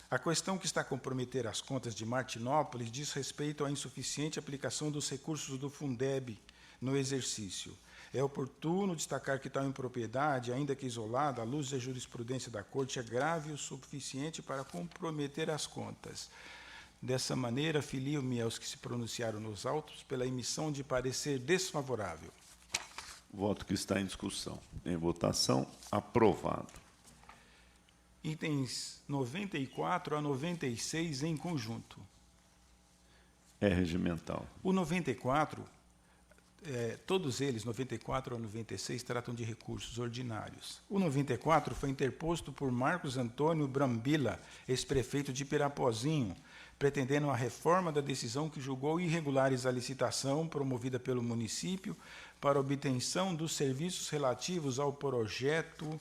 A questão que está a comprometer as contas de Martinópolis diz respeito à insuficiente aplicação dos recursos do Fundeb no exercício. É oportuno destacar que tal impropriedade, ainda que isolada, à luz da jurisprudência da Corte, é grave o suficiente para comprometer as contas. Dessa maneira, filio-me aos que se pronunciaram nos autos pela emissão de parecer desfavorável. Voto que está em discussão. Em votação, aprovado. Itens 94 a 96 em conjunto. É regimental. O 94, todos eles, 94 a 96, tratam de recursos ordinários. O 94 foi interposto por Marcos Antônio Brambila, ex-prefeito de Pirapozinho, pretendendo a reforma da decisão que julgou irregulares a licitação promovida pelo município para obtenção dos serviços relativos ao projeto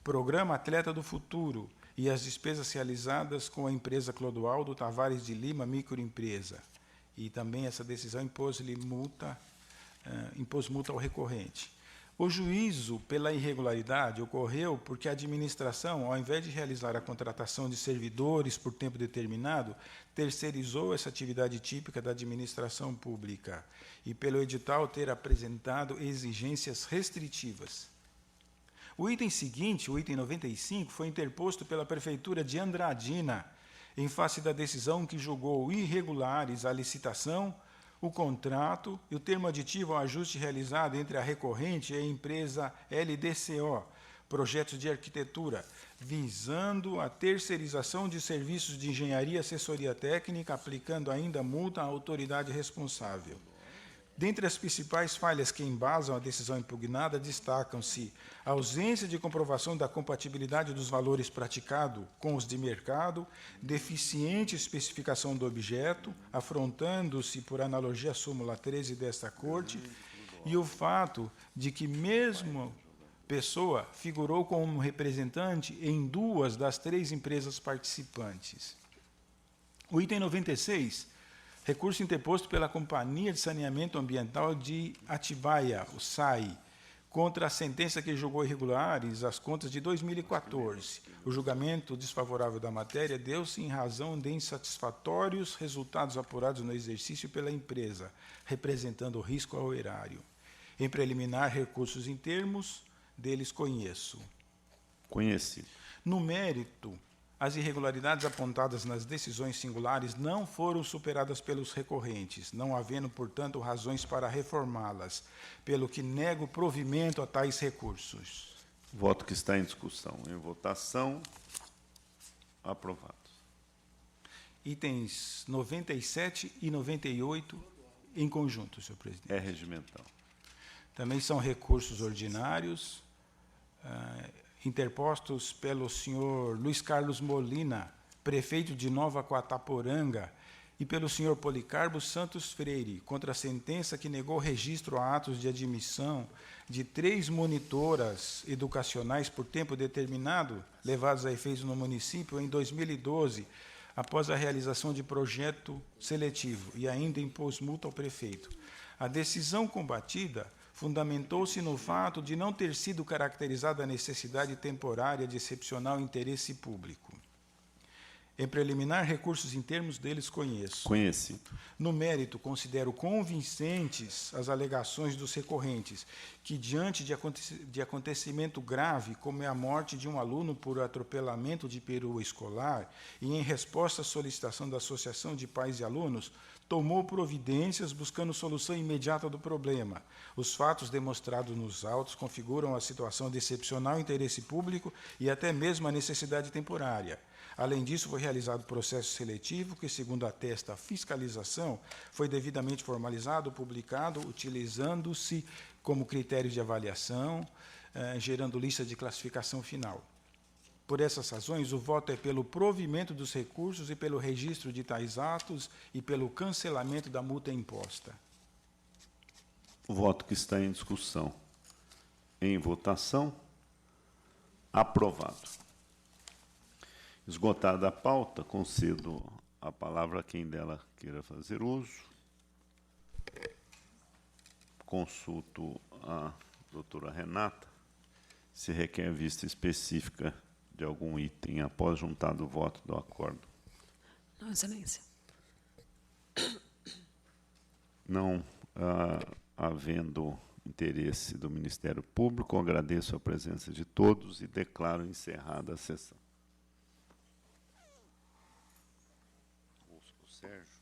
Programa Atleta do Futuro e as despesas realizadas com a empresa Clodoaldo Tavares de Lima, microempresa. E também essa decisão impôs multa ao recorrente. O juízo pela irregularidade ocorreu porque a administração, ao invés de realizar a contratação de servidores por tempo determinado, terceirizou essa atividade típica da administração pública e pelo edital ter apresentado exigências restritivas. O item seguinte, o item 95, foi interposto pela Prefeitura de Andradina, em face da decisão que julgou irregulares a licitação, o contrato e o termo aditivo ao ajuste realizado entre a recorrente e a empresa LDCO, Projetos de Arquitetura, visando a terceirização de serviços de engenharia e assessoria técnica, aplicando ainda multa à autoridade responsável. Dentre as principais falhas que embasam a decisão impugnada, destacam-se a ausência de comprovação da compatibilidade dos valores praticados com os de mercado, deficiente especificação do objeto, afrontando-se, por analogia, a súmula 13 desta Corte, e o fato de que mesmo pessoa figurou como representante em 2 das 3 empresas participantes. O item 96, recurso interposto pela Companhia de Saneamento Ambiental de Atibaia, o SAI, contra a sentença que julgou irregulares as contas de 2014. O julgamento desfavorável da matéria deu-se em razão de insatisfatórios resultados apurados no exercício pela empresa, representando risco ao erário. Em preliminar, recursos em termos deles conheço. Conhecido. No mérito, as irregularidades apontadas nas decisões singulares não foram superadas pelos recorrentes, não havendo, portanto, razões para reformá-las, pelo que nego provimento a tais recursos. Voto que está em discussão. Em votação, aprovado. Itens 97 e 98 em conjunto, senhor presidente. É regimental. Também são recursos ordinários, interpostos pelo senhor Luiz Carlos Molina, prefeito de Nova Quataporanga, e pelo senhor Policarpo Santos Freire, contra a sentença que negou registro a atos de admissão de 3 monitoras educacionais por tempo determinado, levados a efeito no município em 2012, após a realização de projeto seletivo, e ainda impôs multa ao prefeito. A decisão combatida fundamentou-se no fato de não ter sido caracterizada a necessidade temporária de excepcional interesse público. Em preliminar, recursos em termos deles conheço. Conhecido. No mérito, considero convincentes as alegações dos recorrentes, que, diante de acontecimento grave, como é a morte de um aluno por atropelamento de perua escolar, e em resposta à solicitação da Associação de Pais e Alunos, tomou providências buscando solução imediata do problema. Os fatos demonstrados nos autos configuram a situação de excepcional interesse público e até mesmo a necessidade temporária. Além disso, foi realizado processo seletivo que, segundo atesta a fiscalização, foi devidamente formalizado, publicado, utilizando-se como critério de avaliação, gerando lista de classificação final. Por essas razões, o voto é pelo provimento dos recursos e pelo registro de tais atos e pelo cancelamento da multa imposta. O voto que está em discussão. Em votação. Aprovado. Esgotada a pauta, concedo a palavra a quem dela queira fazer uso. Consulto a doutora Renata se requer vista específica de algum item após juntado o voto do acordo. Não, Excelência. Não havendo interesse do Ministério Público, agradeço a presença de todos e declaro encerrada a sessão. O Sérgio.